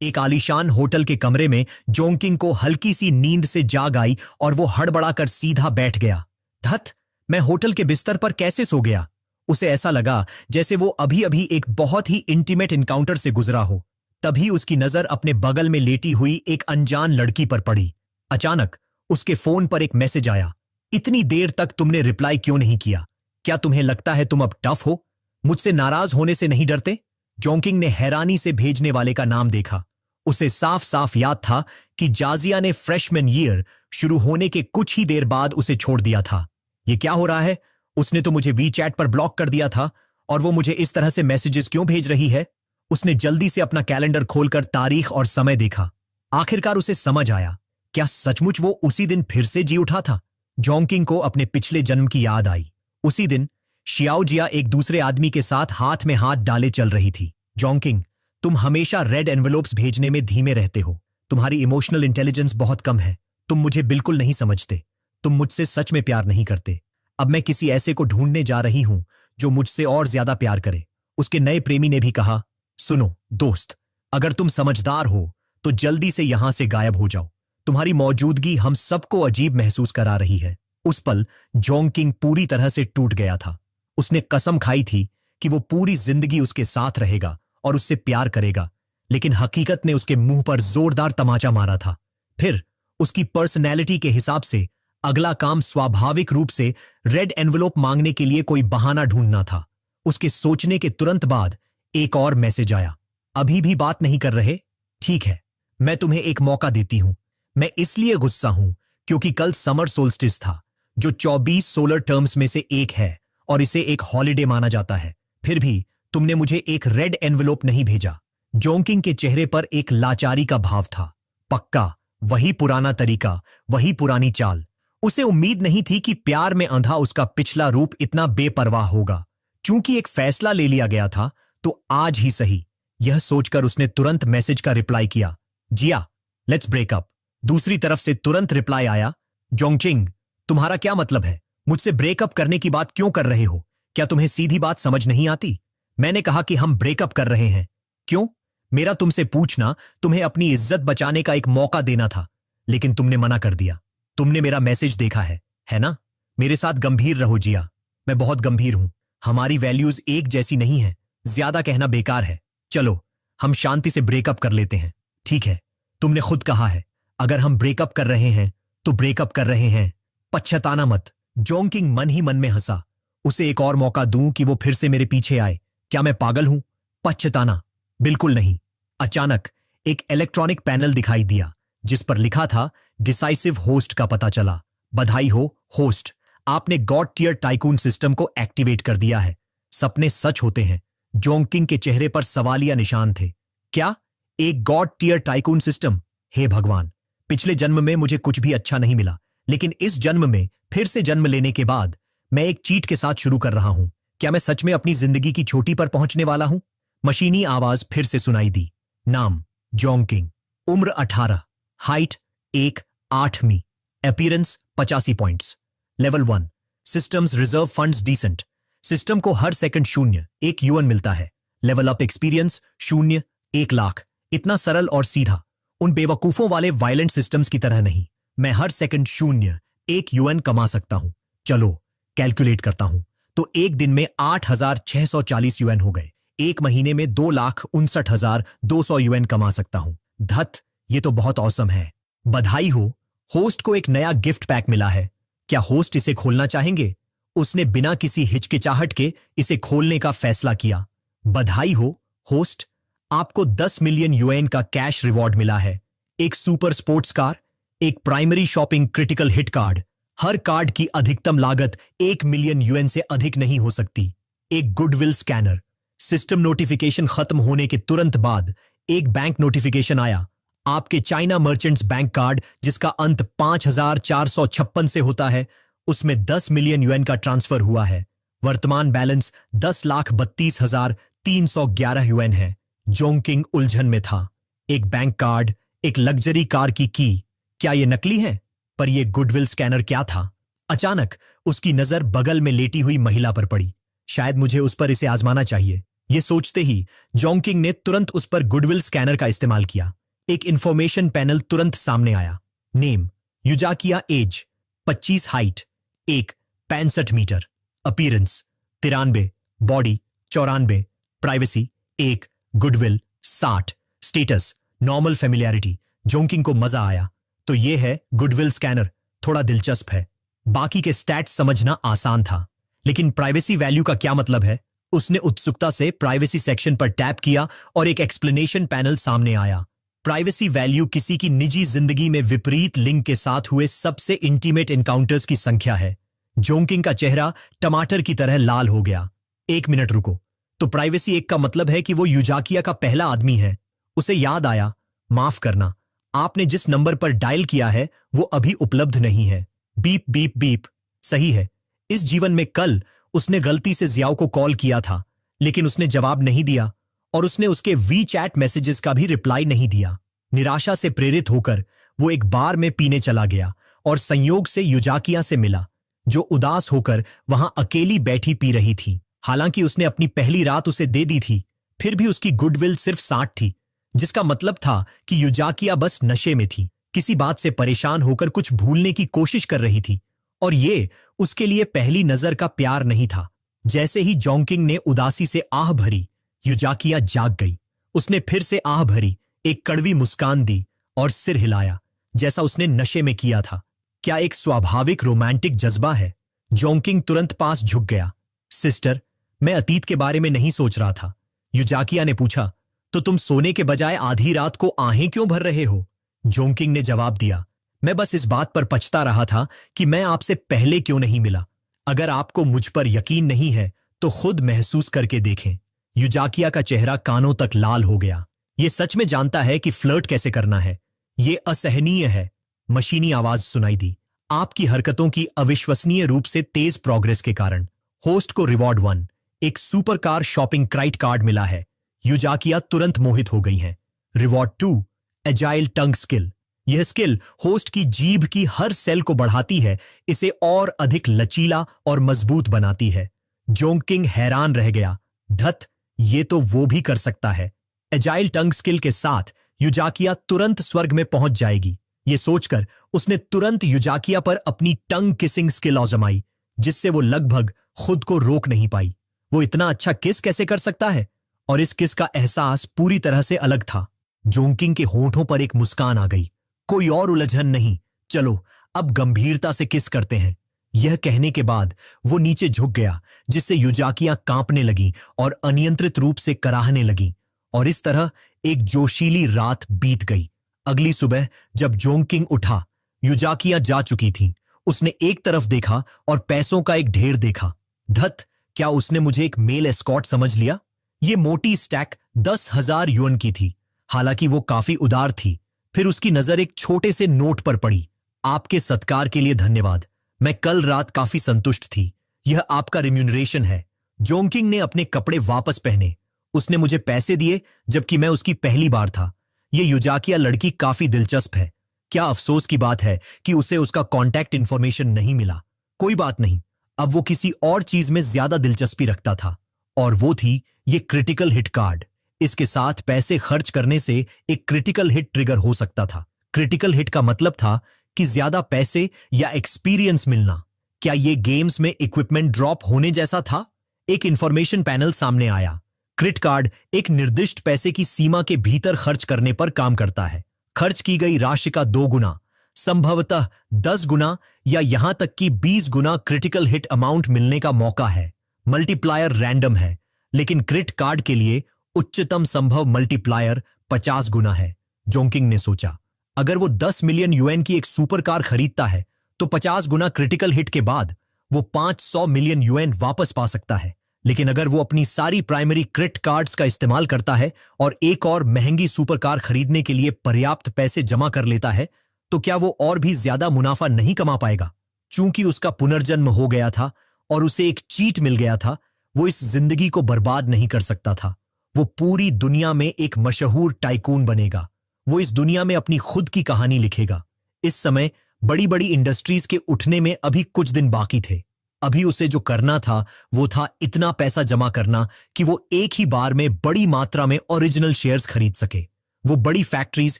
एक आलीशान होटल के कमरे में जोंकिंग को हल्की सी नींद से जाग आई और वो हड़बड़ाकर सीधा बैठ गया। धत, मैं होटल के बिस्तर पर कैसे सो गया? उसे ऐसा लगा जैसे वो अभी अभी एक बहुत ही इंटीमेट इनकाउंटर से गुजरा हो। तभी उसकी नजर अपने बगल में लेटी हुई एक अनजान लड़की पर पड़ी। अचानक उसके फोन पर एक मैसेज आया। इतनी देर तक तुमने रिप्लाई क्यों नहीं किया? क्या तुम्हें लगता है तुम अब टफ हो? मुझसे नाराज होने से नहीं डरते? जोंकिंग ने हैरानी से भेजने वाले का नाम देखा। उसे साफ साफ याद था कि जाजिया ने फ्रेशमैन ईयर शुरू होने के कुछ ही देर बाद उसे छोड़ दिया था। ये क्या हो रहा है? उसने तो मुझे वीचैट पर ब्लॉक कर दिया था और वो मुझे इस तरह से मैसेजेस क्यों भेज रही है? उसने जल्दी से अपना कैलेंडर खोलकर तारीख और समय देखा। आखिरकार उसे समझ आया, क्या सचमुच वो उसी दिन फिर से जी उठा था? जोंकिंग को अपने पिछले जन्म की याद आई। उसी दिन शियाओजिया एक दूसरे आदमी के साथ हाथ में हाथ डाले चल रही थी। जोंकिंग, तुम हमेशा रेड एनवेलोप्स भेजने में धीमे रहते हो। तुम्हारी इमोशनल इंटेलिजेंस बहुत कम है। तुम मुझे बिल्कुल नहीं समझते। तुम मुझसे सच में प्यार नहीं करते। अब मैं किसी ऐसे को ढूंढने जा रही हूं जो मुझसे और ज्यादा प्यार करे। उसके नए प्रेमी ने भी कहा, सुनो दोस्त, अगर तुम समझदार हो तो जल्दी से यहां से गायब हो जाओ। तुम्हारी मौजूदगी हम सबको अजीब महसूस करा रही है। उस पल जोंकिंग पूरी तरह से टूट गया था। उसने कसम खाई थी कि वो पूरी जिंदगी उसके साथ रहेगा और उससे प्यार करेगा, लेकिन हकीकत ने उसके मुंह पर जोरदार तमाचा मारा था। फिर उसकी पर्सनैलिटी के हिसाब से अगला काम स्वाभाविक रूप से रेड एनवेलोप मांगने के लिए कोई बहाना ढूंढना था। उसके सोचने के तुरंत बाद एक और मैसेज आया। अभी भी बात नहीं कर रहे? ठीक है, मैं तुम्हें एक मौका देती हूं। मैं इसलिए गुस्सा हूं क्योंकि कल समर सोल्स्टिस था, जो 24 सोलर टर्म्स में से एक है और इसे एक हॉलिडे माना जाता है। फिर भी तुमने मुझे एक रेड एनवेलोप नहीं भेजा। जोंकिंग के चेहरे पर एक लाचारी का भाव था। पक्का वही पुराना तरीका, वही पुरानी चाल। उसे उम्मीद नहीं थी कि प्यार में अंधा उसका पिछला रूप इतना बेपरवाह होगा। चूंकि एक फैसला ले लिया गया था तो आज ही सही, यह सोचकर उसने तुरंत मैसेज का रिप्लाई किया, जिया लेट्स ब्रेकअप। दूसरी तरफ से तुरंत रिप्लाई आया, जोंगचिंग, तुम्हारा क्या मतलब है? मुझसे ब्रेकअप करने की बात क्यों कर रहे हो? क्या तुम्हें सीधी बात समझ नहीं आती? मैंने कहा कि हम ब्रेकअप कर रहे हैं। क्यों? मेरा तुमसे पूछना तुम्हें अपनी इज्जत बचाने का एक मौका देना था, लेकिन तुमने मना कर दिया। तुमने मेरा मैसेज देखा है ना? मेरे साथ गंभीर रहो जिया। मैं बहुत गंभीर हूं। हमारी वैल्यूज एक जैसी नहीं है। ज्यादा कहना बेकार है। चलो हम शांति से ब्रेकअप कर लेते हैं। ठीक है, तुमने खुद कहा है, अगर हम ब्रेकअप कर रहे हैं तो ब्रेकअप कर रहे हैं। पछताना मत। जोंकिंग मन ही मन में हंसा। उसे एक और मौका दूं कि वो फिर से मेरे पीछे आए? क्या मैं पागल हूं? पछताना? बिल्कुल नहीं। अचानक एक इलेक्ट्रॉनिक पैनल दिखाई दिया जिस पर लिखा था डिसाइसिव होस्ट का पता चला। बधाई हो होस्ट, आपने गॉड टियर टाइकून सिस्टम को एक्टिवेट कर दिया है। सपने सच होते हैं। जोंकिंग के चेहरे पर सवालिया निशान थे। क्या? एक गॉड टियर टाइकून सिस्टम? हे भगवान, पिछले जन्म में मुझे कुछ भी अच्छा नहीं मिला, लेकिन इस जन्म में फिर से जन्म लेने के बाद मैं एक चीट के साथ शुरू कर रहा हूं। क्या मैं सच में अपनी जिंदगी की चोटी पर पहुंचने वाला हूं? मशीनी आवाज फिर से सुनाई दी। नाम जोंकिंग, उम्र 18, हाइट 1.8 मी, appearance 85 points, level 1, systems reserve funds decent. System को हर सेकंड 0.1 UN मिलता है। Level up experience 0, 1 lakh. इतना सरल और सीधा, उन बेवकूफों वाले वायलेंट सिस्टम्स की तरह नहीं। मैं हर सेकंड 0.1 UN कमा सकता हूं। चलो कैलकुलेट करता हूं, तो एक दिन में 8,640 UN हो गए। एक महीने में 2,59,200 UN कमा सकता हूं। धत, ये तो बहुत औसम है। बधाई हो, होस्ट को एक नया गिफ्ट पैक मिला है। क्या होस्ट इसे खोलना चाहेंगे? उसने बिना किसी हिचकिचाहट के इसे खोलने का फैसला किया। बधाई हो होस्ट, आपको 10 मिलियन UN का कैश रिवॉर्ड मिला है। एक सुपर स्पोर्ट्स कार, एक primary shopping critical hit card. हर कार्ड की अधिकतम लागत 1 मिलियन UN से अधिक नहीं हो सकती। एक गुडविल स्कैनर। सिस्टम नोटिफिकेशन खत्म होने के तुरंत बाद एक बैंक नोटिफिकेशन आया। आपके चाइना मर्चेंट्स बैंक कार्ड, जिसका अंत 5,456 से होता है, उसमें 10 मिलियन UN का ट्रांसफर हुआ है। वर्तमान बैलेंस 10,32,311 UN है। जोंकिंग उलझन में था। एक बैंक कार्ड, एक लग्जरी कार की क्या ये नकली है? पर ये गुडविल स्कैनर क्या था? अचानक उसकी नजर बगल में लेटी हुई महिला पर पड़ी। शायद मुझे उस पर इसे आजमाना चाहिए। ये सोचते ही जोंकिंग ने तुरंत उस पर गुडविल स्कैनर का इस्तेमाल किया। एक इंफॉर्मेशन पैनल तुरंत सामने आया। नेम युजाकिया, age 25, height 1.65 metre, appearance 93, body 94, privacy 1, goodwill 60, status normal, familiarity. जोंकिंग को मजा आया। तो ये है गुडविल स्कैनर, थोड़ा दिलचस्प है। बाकी के स्टैट्स समझना आसान था, लेकिन प्राइवेसी वैल्यू का क्या मतलब है? उसने उत्सुकता से प्राइवेसी सेक्शन पर टैप किया और एक एक्सप्लेनेशन पैनल सामने आया। प्राइवेसी वैल्यू किसी की निजी जिंदगी में विपरीत लिंग के साथ हुए सबसे इंटीमेट एनकाउंटर्स की संख्या है। जोंकिंग का चेहरा टमाटर की तरह लाल हो गया। 1 मिनट रुको, तो प्राइवेसी 1 का मतलब है कि वो युजाकिया का पहला आदमी है। उसे याद आया, माफ करना, आपने जिस नंबर पर डायल किया है वो अभी उपलब्ध नहीं है। Beep beep beep. सही है, इस जीवन में कल उसने गलती से जियाओ को कॉल किया था, लेकिन उसने जवाब नहीं दिया और उसने उसके वी चैट मैसेजेस का भी रिप्लाई नहीं दिया। निराशा से प्रेरित होकर वो एक बार में पीने चला गया और संयोग से युजाकिया से मिला, जो उदास होकर वहां अकेली बैठी पी रही थी। हालांकि उसने अपनी पहली रात उसे दे दी थी, फिर भी उसकी गुडविल सिर्फ 60 थी, जिसका मतलब था कि युजाकिया बस नशे में थी, किसी बात से परेशान होकर कुछ भूलने की कोशिश कर रही थी। और ये उसके लिए पहली नजर का प्यार नहीं था। जैसे ही जोंकिंग ने उदासी से आह भरी, युजाकिया जाग गई। उसने फिर से आह भरी, एक कड़वी मुस्कान दी और सिर हिलाया, जैसा उसने नशे में किया था। क्या एक स्वाभाविक रोमांटिक जज्बा है? जोंकिंग तुरंत पास झुक गया। सिस्टर, मैं अतीत के बारे में नहीं सोच रहा था। युजाकिया ने पूछा, तो तुम सोने के बजाय आधी रात को आहें क्यों भर रहे हो? जोंकिंग ने जवाब दिया, मैं बस इस बात पर पछता रहा था कि मैं आपसे पहले क्यों नहीं मिला। अगर आपको मुझ पर यकीन नहीं है तो खुद महसूस करके देखें। युजाकिया का चेहरा कानों तक लाल हो गया। ये सच में जानता है कि फ्लर्ट कैसे करना है। ये असहनीय है। मशीनी आवाज सुनाई दी, आपकी हरकतों की अविश्वसनीय रूप से तेज प्रोग्रेस के कारण होस्ट को रिवॉर्ड 1, एक super car shopping credit card मिला है। युजाकिया तुरंत मोहित हो गई हैं। रिवॉर्ड 2, एजाइल टंग स्किल। यह स्किल होस्ट की जीभ की हर सेल को बढ़ाती है, इसे और अधिक लचीला और मजबूत बनाती है। जोंकिंग हैरान रह गया, धत, ये तो वो भी कर सकता है। एजाइल टंग स्किल के साथ युजाकिया तुरंत स्वर्ग में पहुंच जाएगी। ये सोचकर उसने तुरंत युजाकिया पर अपनी टंग किसिंग स्किल आजमाई, जिससे वो लगभग खुद को रोक नहीं पाई। वो इतना अच्छा किस कैसे कर सकता है? और इस किस का एहसास पूरी तरह से अलग था। जोंकिंग के होंठों पर एक मुस्कान आ गई। कोई और उलझन नहीं, चलो अब गंभीरता से किस करते हैं। यह कहने के बाद वो नीचे झुक गया, जिससे युजाकियां कांपने लगी और अनियंत्रित रूप से कराहने लगी। और इस तरह एक जोशीली रात बीत गई। अगली सुबह जब जोंकिंग उठा, युजाकियां जा चुकी थीं। उसने एक तरफ देखा और पैसों का एक ढेर देखा। धत, क्या उसने मुझे एक मेल एस्कॉर्ट समझ लिया? ये मोटी स्टैक 10,000 युएन की थी। हालांकि वो काफी उदार थी। फिर उसकी नजर एक छोटे से नोट पर पड़ी। आपके सत्कार के लिए धन्यवाद। मैं कल रात काफी संतुष्ट थी। यह आपका रिम्यूनरेशन है। जोंकिंग ने अपने कपड़े वापस पहने। उसने मुझे पैसे दिए जबकि मैं उसकी पहली बार था। यह युजाकिया लड़की काफी दिलचस्प है। क्या अफसोस की बात है कि उसे उसका कॉन्टैक्ट इंफॉर्मेशन नहीं मिला। कोई बात नहीं, अब वो किसी और चीज में ज्यादा दिलचस्पी रखता था, और वो थी ये क्रिटिकल हिट कार्ड। इसके साथ पैसे खर्च करने से एक क्रिटिकल हिट ट्रिगर हो सकता था। क्रिटिकल हिट का मतलब था कि ज्यादा पैसे या एक्सपीरियंस मिलना। क्या ये गेम्स में इक्विपमेंट ड्रॉप होने जैसा था? एक इंफॉर्मेशन पैनल सामने आया। क्रिट कार्ड एक निर्दिष्ट पैसे की सीमा के भीतर खर्च करने पर काम करता है। खर्च की गई राशि का 2 गुना, संभवतः 10 गुना या यहां तक कि 20 गुना क्रिटिकल हिट अमाउंट मिलने का मौका है। मल्टीप्लायर रैंडम है, लेकिन क्रिट कार्ड के लिए उच्चतम संभव मल्टीप्लायर 50 गुना है। जोंकिंग ने सोचा, अगर वो 10 मिलियन युएन की एक सुपर कार खरीदता है तो 50 गुना क्रिटिकल हिट के बाद वो 500 मिलियन युएन वापस पा सकता है। लेकिन अगर वो अपनी सारी प्राइमरी क्रिट कार्ड्स का इस्तेमाल करता है और एक और महंगी सुपर कार खरीदने के लिए पर्याप्त पैसे जमा कर लेता है, तो क्या वो और भी ज्यादा मुनाफा नहीं कमा पाएगा? चूंकि उसका पुनर्जन्म हो गया था और उसे एक चीट मिल गया था, वो इस जिंदगी को बर्बाद नहीं कर सकता था। वो पूरी दुनिया में एक मशहूर टाइकून बनेगा। वो इस दुनिया में अपनी खुद की कहानी लिखेगा। इस समय बड़ी बड़ी इंडस्ट्रीज के उठने में अभी कुछ दिन बाकी थे। अभी उसे जो करना था वो था इतना पैसा जमा करना कि वो एक ही बार में बड़ी मात्रा में ओरिजिनल शेयर्स खरीद सके। वो बड़ी फैक्ट्रीज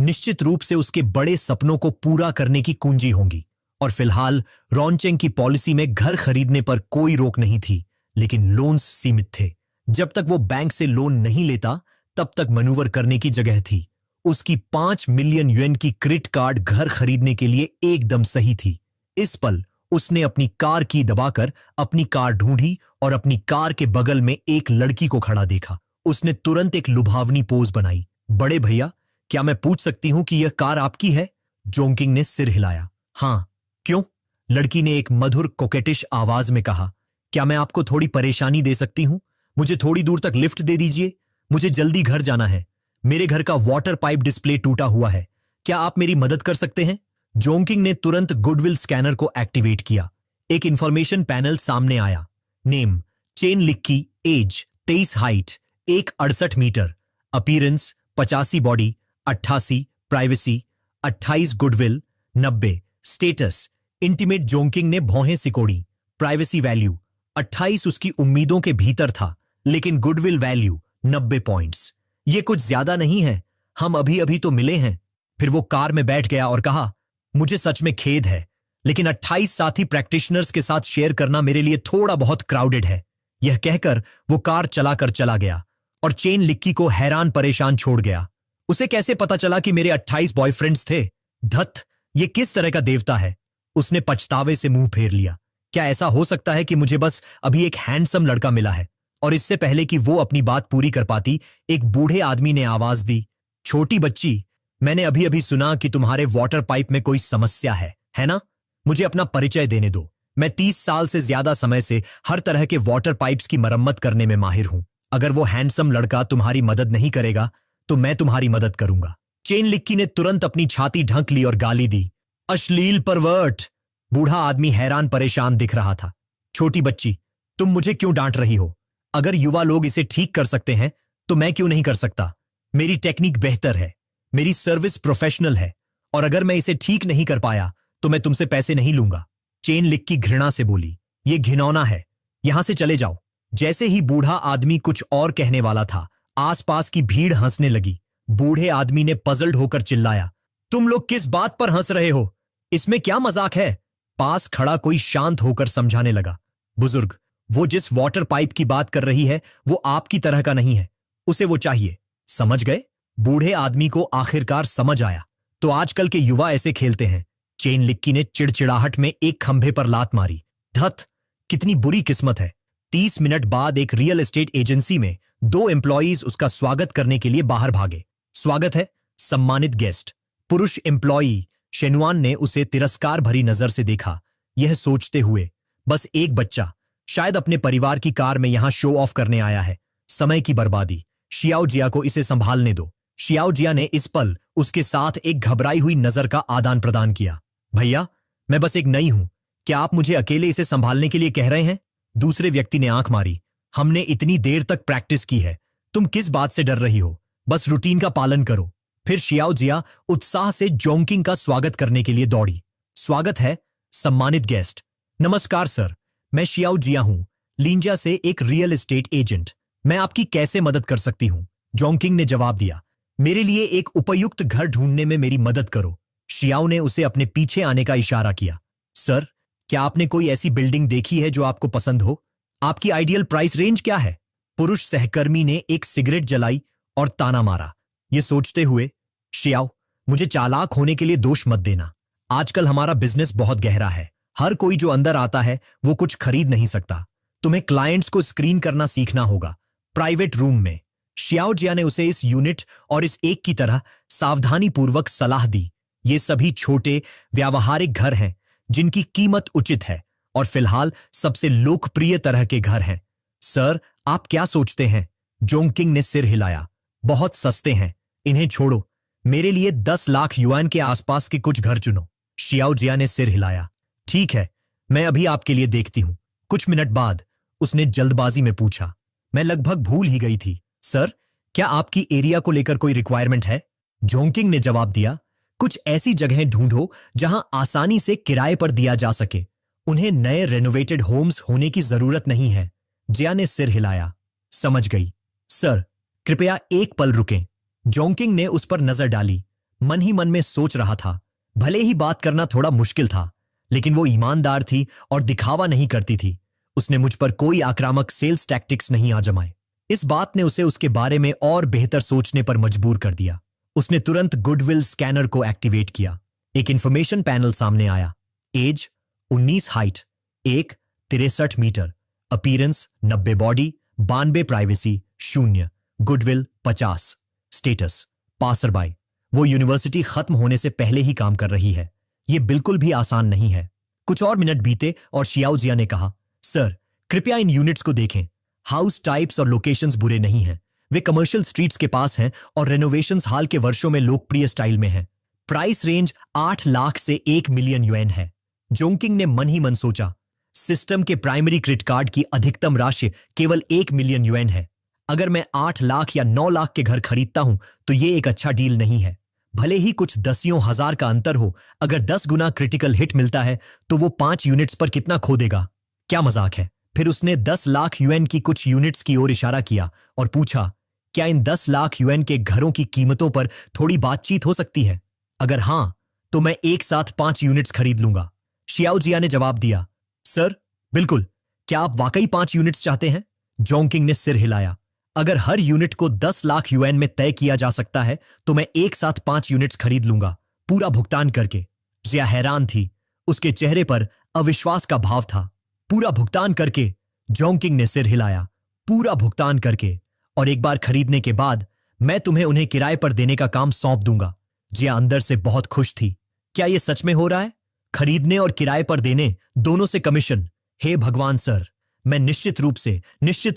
निश्चित रूप से उसके बड़े सपनों को पूरा करने की कुंजी होंगी। और फिलहाल रॉन्चेंग की पॉलिसी में घर खरीदने पर कोई रोक नहीं थी, लेकिन लोन्स सीमित थे। जब तक वो बैंक से लोन नहीं लेता तब तक मनूवर करने की जगह थी। उसकी 5 मिलियन युएन की क्रेडिट कार्ड घर खरीदने के लिए एकदम सही थी। इस पल उसने अपनी कार की दबाकर अपनी कार ढूंढी और अपनी कार के बगल में एक लड़की को खड़ा देखा। उसने तुरंत एक लुभावनी पोज बनाई। बड़े भैया, क्या मैं पूछ सकती हूं कि यह कार आपकी है? जोंकिंग ने सिर हिलाया। हां, क्यों? लड़की ने एक मधुर कोकेटिश आवाज में कहा। क्या मैं आपको थोड़ी परेशानी दे सकती हूं? मुझे थोड़ी दूर तक लिफ्ट दे दीजिए, मुझे जल्दी घर जाना है। मेरे घर का वाटर पाइप डिस्प्ले टूटा हुआ है, क्या आप मेरी मदद कर सकते हैं? जोंकिंग ने तुरंत गुडविल स्कैनर को एक्टिवेट किया। एक इंफॉर्मेशन पैनल सामने आया। नेम चेन लिक्की, age 23, height 168 metre, appearance 85, body 88, privacy 28, goodwill 90, status intimate. जोंकिंग ने भौहें सिकोड़ी। प्राइवेसी वैल्यू 28 उसकी उम्मीदों के भीतर था, लेकिन गुडविल वैल्यू 90 पॉइंट्स। ये कुछ ज्यादा नहीं है, हम अभी अभी तो मिले हैं। फिर वो कार में बैठ गया और कहा, मुझे सच में खेद है, लेकिन 28 साथी प्रैक्टिशनर्स के साथ शेयर करना मेरे लिए थोड़ा बहुत क्राउडेड है। यह कहकर वो कार चलाकर चला गया और चेन लिक्की को हैरान परेशान छोड़ गया। उसे कैसे पता चला कि मेरे 28 बॉयफ्रेंड्स थे? धत, ये किस तरह का देवता है? उसने पछतावे से मुंह फेर लिया। क्या ऐसा हो सकता है कि मुझे बस अभी एक हैंडसम लड़का मिला है? और इससे पहले कि वो अपनी बात पूरी कर पाती, एक बूढ़े आदमी ने आवाज दी, छोटी बच्ची, मैंने अभी अभी सुना कि तुम्हारे वाटर पाइप में कोई समस्या है ना? मुझे अपना परिचय देने दो। मैं 30 साल से ज्यादा समय से हर तरह के वाटर पाइप्स की मरम्मत करने में माहिर हूं। अगर वो हैंडसम लड़का तुम्हारी मदद नहीं करेगा तो मैं तुम्हारी मदद करूंगा। चेन लिक्की ने तुरंत अपनी छाती ढंक ली और गाली दी, अश्लील परवर्ट। बूढ़ा आदमी हैरान परेशान दिख रहा था। छोटी बच्ची, तुम मुझे क्यों डांट रही हो? अगर युवा लोग इसे ठीक कर सकते हैं तो मैं क्यों नहीं कर सकता? मेरी टेक्निक बेहतर है, मेरी सर्विस प्रोफेशनल है, और अगर मैं इसे ठीक नहीं कर पाया तो मैं तुमसे पैसे नहीं लूंगा। चेन लिक्की घृणा से बोली, यह घिनौना है, यहां से चले जाओ। जैसे ही बूढ़ा आदमी कुछ और कहने वाला था, आसपास की भीड़ हंसने लगी। बूढ़े आदमी ने पजल्ड होकर चिल्लाया, तुम लोग किस बात पर हंस रहे हो? इसमें क्या मजाक है? पास खड़ा कोई शांत होकर समझाने लगा, बुजुर्ग, वो जिस वाटर पाइप की बात कर रही है वो आपकी तरह का नहीं है, उसे वो चाहिए। समझ गए? बूढ़े आदमी को आखिरकार समझ आया। तो आजकल के युवा ऐसे खेलते हैं। चेन लिक्की ने चिड़चिड़ाहट में एक खंभे पर लात मारी। धत, कितनी बुरी किस्मत है। 30 मिनट बाद एक रियल एस्टेट एजेंसी में 2 एम्प्लॉइज उसका स्वागत करने के लिए बाहर भागे। स्वागत है, सम्मानित गेस्ट। पुरुष एम्प्लॉई शेनुआन ने उसे तिरस्कार भरी नजर से देखा, यह सोचते हुए, बस एक बच्चा शायद अपने परिवार की कार में यहां शो ऑफ करने आया है। समय की बर्बादी। शियाओ जिया को इसे संभालने दो। शियाओ जिया ने इस पल उसके साथ एक घबराई हुई नजर का आदान प्रदान किया। भैया, मैं बस एक नई हूं, क्या आप मुझे अकेले इसे संभालने के लिए कह रहे हैं? दूसरे व्यक्ति ने आंख मारी। हमने इतनी देर तक प्रैक्टिस की है, तुम किस बात से डर रही हो? बस रूटीन का पालन करो। फिर शियाओ जिया उत्साह से जोंकिंग का स्वागत करने के लिए दौड़ी। स्वागत है, सम्मानित गेस्ट। नमस्कार सर, मैं शियाओ जिया हूं, लिंजा से एक रियल एस्टेट एजेंट। मैं आपकी कैसे मदद कर सकती हूं? जोंकिंग ने जवाब दिया, मेरे लिए एक उपयुक्त घर ढूंढने में मेरी मदद करो। शियाओ ने उसे अपने पीछे आने का इशारा किया। सर, क्या आपने कोई ऐसी बिल्डिंग देखी है जो आपको पसंद हो? आपकी आइडियल प्राइस रेंज क्या है? पुरुष सहकर्मी ने एक सिगरेट जलाई और ताना मारा। ये सोचते हुए, शियाओ, मुझे चालाक होने के लिए दोष मत देना। आजकल हमारा बिजनेस बहुत गहरा है, हर कोई जो अंदर आता है वो कुछ खरीद नहीं सकता। तुम्हें क्लाइंट्स को स्क्रीन करना सीखना होगा, प्राइवेट रूम में। शियाओ जिया ने उसे इस यूनिट और इस एक की तरह सावधानी पूर्वक सलाह दी। ये सभी छोटे व्यावहारिक घर हैं जिनकी कीमत उचित है और फिलहाल सबसे लोकप्रिय तरह के घर हैं। सर, आप क्या सोचते हैं? जोंकिंग ने सिर हिलाया। बहुत सस्ते हैं, इन्हें छोड़ो। मेरे लिए 10 लाख युआन के आसपास के कुछ घर चुनो। शियाओ जिया ने सिर हिलाया। ठीक है, मैं अभी आपके लिए देखती हूं। कुछ मिनट बाद उसने जल्दबाजी में पूछा। मैं लगभग भूल ही गई थी। सर, क्या आपकी एरिया को लेकर कोई रिक्वायरमेंट है? जोंकिंग ने जवाब दिया, कुछ ऐसी जगहें ढूंढो जहां आसानी से किराए पर दिया जा सके उन्हें नए रेनोवेटेड होम्स होने की जरूरत नहीं है। जिया ने सिर हिलाया। समझ गई। सर, कृपया एक पल रुकें। जोंकिंग ने उस पर नजर डाली। मन ही मन में सोच रहा था, भले ही बात करना थोड़ा मुश्किल था, लेकिन वो ईमानदार थी और दिखावा नहीं करती थी। उसने मुझ पर कोई आक्रामक सेल्स टैक्टिक्स नहीं आजमाए। इस बात ने उसे उसके बारे में और बेहतर सोचने पर मजबूर कर दिया। उसने तुरंत गुडविल स्कैनर को एक्टिवेट किया। एक इंफॉर्मेशन पैनल सामने आया। Age 19, height 1 63 meter, appearance 90 body, 92 privacy 0, goodwill 50, status passerby. वो यूनिवर्सिटी खत्म होने से पहले ही काम कर रही है। ये बिल्कुल भी आसान नहीं है। कुछ और मिनट बीते और शियाओ जिया ने कहा, सर, कृपया इन यूनिट्स को देखें। हाउस टाइप्स और लोकेशंस बुरे नहीं हैं। वे कमर्शियल स्ट्रीट्स के पास हैं और रेनोवेशंस हाल के वर्षों में लोकप्रिय स्टाइल में हैं। प्राइस रेंज 8 लाख से 1 मिलियन युएन है। जोंकिंग ने मन ही मन सोचा, सिस्टम के प्राइमरी क्रेडिट कार्ड की अधिकतम राशि केवल 1 मिलियन युएन है। अगर मैं 8 लाख या 9 लाख के घर खरीदता हूं तो ये एक अच्छा डील नहीं है। भले ही कुछ दसियों हजार का अंतर हो, अगर 10 गुना क्रिटिकल हिट मिलता है तो वो 5 यूनिट्स पर कितना खो देगा? क्या मजाक है। फिर उसने 10 लाख युएन की कुछ यूनिट्स की ओर इशारा किया और पूछा, क्या इन 10 लाख युएन के घरों की कीमतों पर थोड़ी बातचीत हो सकती है? अगर हां, तो मैं एक साथ 5 यूनिट्स खरीद लूंगा। शियाओ जिया ने जवाब दिया, सर, बिल्कुल। क्या आप वाकई 5 यूनिट्स चाहते हैं? जोंकिंग ने सिर हिलाया। अगर हर यूनिट को 10 लाख युएन में तय किया जा सकता है तो मैं एक साथ 5 यूनिट्स खरीद लूंगा, पूरा भुगतान करके। जिया हैरान थी। उसके चेहरे पर अविश्वास का भाव था। पूरा भुगतान करके? जोंकिंग ने सिर हिलाया। पूरा भुगतान करके, और एक बार खरीदने के बाद मैं तुम्हें उन्हें किराए पर देने का काम सौंप दूंगा। जिया अंदर से बहुत खुश थी। क्या यह सच में हो रहा है? खरीदने और किराए पर देने, दोनों से कमीशन? हे भगवान सर, मैं निश्चित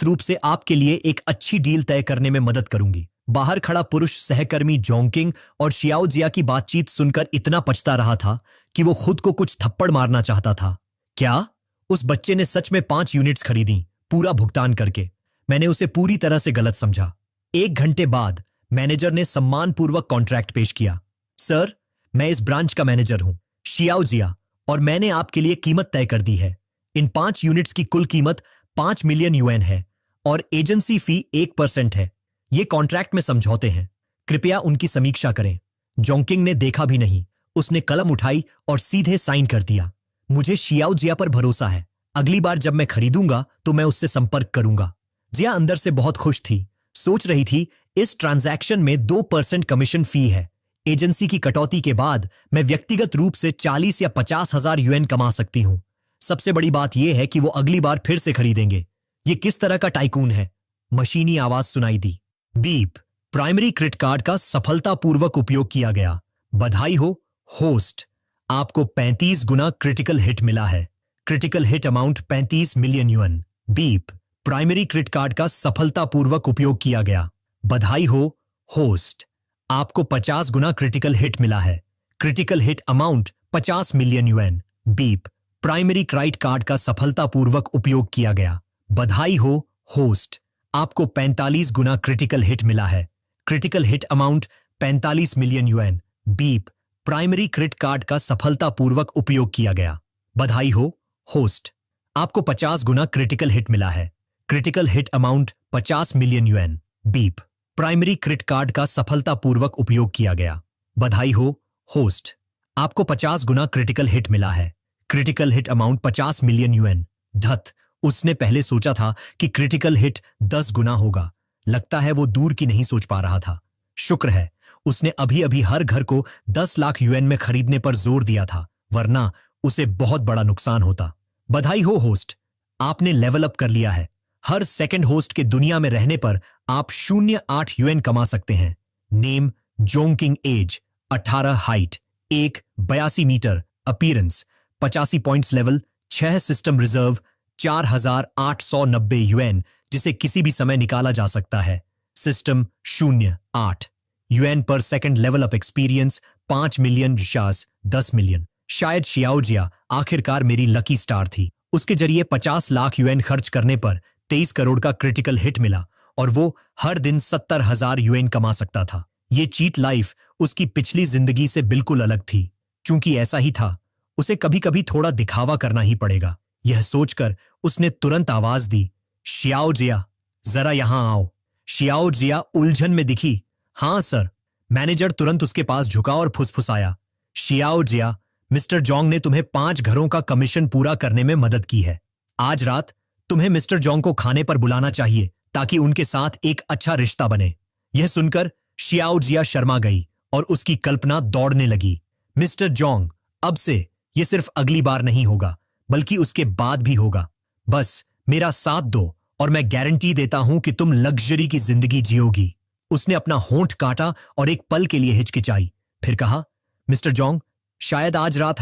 रूप से आपके लिए एक अच्छी डील तय करने में मदद करूंगी। बाहर खड़ा पुरुष सहकर्मी जोंकिंग और शियाओ जिया की बातचीत सुनकर इतना पछता रहा था कि वो खुद को कुछ थप्पड़ मारना चाहता था। क्या उस बच्चे ने सच में 5 यूनिट्स खरीदी, पूरा भुगतान करके? मैंने उसे पूरी तरह से गलत समझा। 1 घंटे बाद मैनेजर ने सम्मानपूर्वक कॉन्ट्रैक्ट पेश किया। सर, मैं इस ब्रांच का मैनेजर हूं, शियाओ जिया, और मैंने आपके लिए कीमत तय कर दी है। इन 5 यूनिट्स की कुल कीमत 5 मिलियन युएन है और एजेंसी फी 1% है। ये कॉन्ट्रैक्ट में समझौते हैं। कृपया उनकी समीक्षा करें। जोंकिंग ने देखा भी नहीं। उसने कलम उठाई और सीधे साइन कर दिया। मुझे शियाओ जिया पर भरोसा है। अगली बार जब मैं खरीदूंगा तो मैं उससे संपर्क करूंगा। जिया अंदर से बहुत खुश थी। सोच रही थी, इस ट्रांजैक्शन में 2% कमीशन फी है। एजेंसी की कटौती के बाद मैं व्यक्तिगत रूप से 40 या 50 हजार युएन कमा सकती हूं। सबसे बड़ी बात यह है कि वो अगली बार फिर से खरीदेंगे। ये किस तरह का टाइकून है? मशीनी आवाज सुनाई दी। बीप। प्राइमरी क्रेडिट कार्ड का सफलतापूर्वक उपयोग किया गया। बधाई हो, होस्ट। आपको 35 गुना क्रिटिकल हिट मिला है। Critical hit amount 35 million yuan. Beep. Primary credit card का सफलतापूर्वक उपयोग किया गया। बधाई हो, होस्ट। आपको 50 गुना क्रिटिकल हिट मिला है। Critical hit amount 50 million yuan. Beep. Primary credit card का सफलतापूर्वक उपयोग किया गया। बधाई हो, होस्ट। आपको 45 गुना क्रिटिकल हिट मिला है। Critical hit amount 45 million yuan. Beep. Primary credit card का सफलतापूर्वक उपयोग किया गया। बधाई हो, होस्ट। आपको 50 गुना क्रिटिकल हिट मिला है। Critical hit amount 50 million yuan. Beep. Primary credit card का सफलतापूर्वक उपयोग किया गया। बधाई हो, होस्ट। आपको 50 गुना क्रिटिकल हिट मिला है। Critical hit amount 50 million yuan. धत, उसने पहले सोचा था कि क्रिटिकल हिट 10 गुना होगा। लगता है वो दूर की नहीं सोच पा रहा था। शुक्र है उसने अभी अभी हर घर को 10 लाख युएन में खरीदने पर जोर दिया था, वरना उसे बहुत बड़ा नुकसान होता। बधाई हो, होस्ट। आपने लेवल अप कर लिया है। हर सेकंड होस्ट के दुनिया में रहने पर आप 0.8 युएन कमा सकते हैं। नेम जोंकिंग। Age 18, height 1 82 metre, appearance 85 points level, 6 system reserve 4890 yuan जिसे किसी भी समय निकाला जा सकता है। सिस्टम 0.8 युएन पर second level up experience 5 million रिशास 10 मिलियन। शायद शियाओ जिया आखिरकार मेरी लकी स्टार थी। उसके जरिए 50 लाख युएन खर्च करने पर 23 करोड़ का क्रिटिकल हिट मिला और वो हर दिन 70,000 युएन कमा सकता था। ये चीट लाइफ उसकी पिछली जिंदगी से बिल्कुल अलग थी। चूंकि ऐसा ही था, उसे कभी कभी थोड़ा दिखावा करना ही पड़ेगा। यह सोचकर उसने तुरंत आवाज दी, शियाओ जिया, जरा यहां आओ। शियाओ जिया उलझन में दिखी। हाँ सर। मैनेजर तुरंत उसके पास झुका और फुसफुसाया, शियाओ जिया, मिस्टर जोंग ने तुम्हें 5 घरों का कमीशन पूरा करने में मदद की है। आज रात तुम्हें मिस्टर जोंग को खाने पर बुलाना चाहिए ताकि उनके साथ एक अच्छा रिश्ता बने। यह सुनकर शियाओ जिया शर्मा गई और उसकी कल्पना दौड़ने लगी। मिस्टर जोंग, अब से यह सिर्फ अगली बार नहीं होगा बल्कि उसके बाद भी होगा। बस मेरा साथ दो और मैं गारंटी देता हूं कि तुम लग्जरी की जिंदगी जियोगी। उसने अपना होंठ काटा और एक पल के लिए हिचकिचाई, फिर कहा, मिस्टर जोंग, शायद आज रात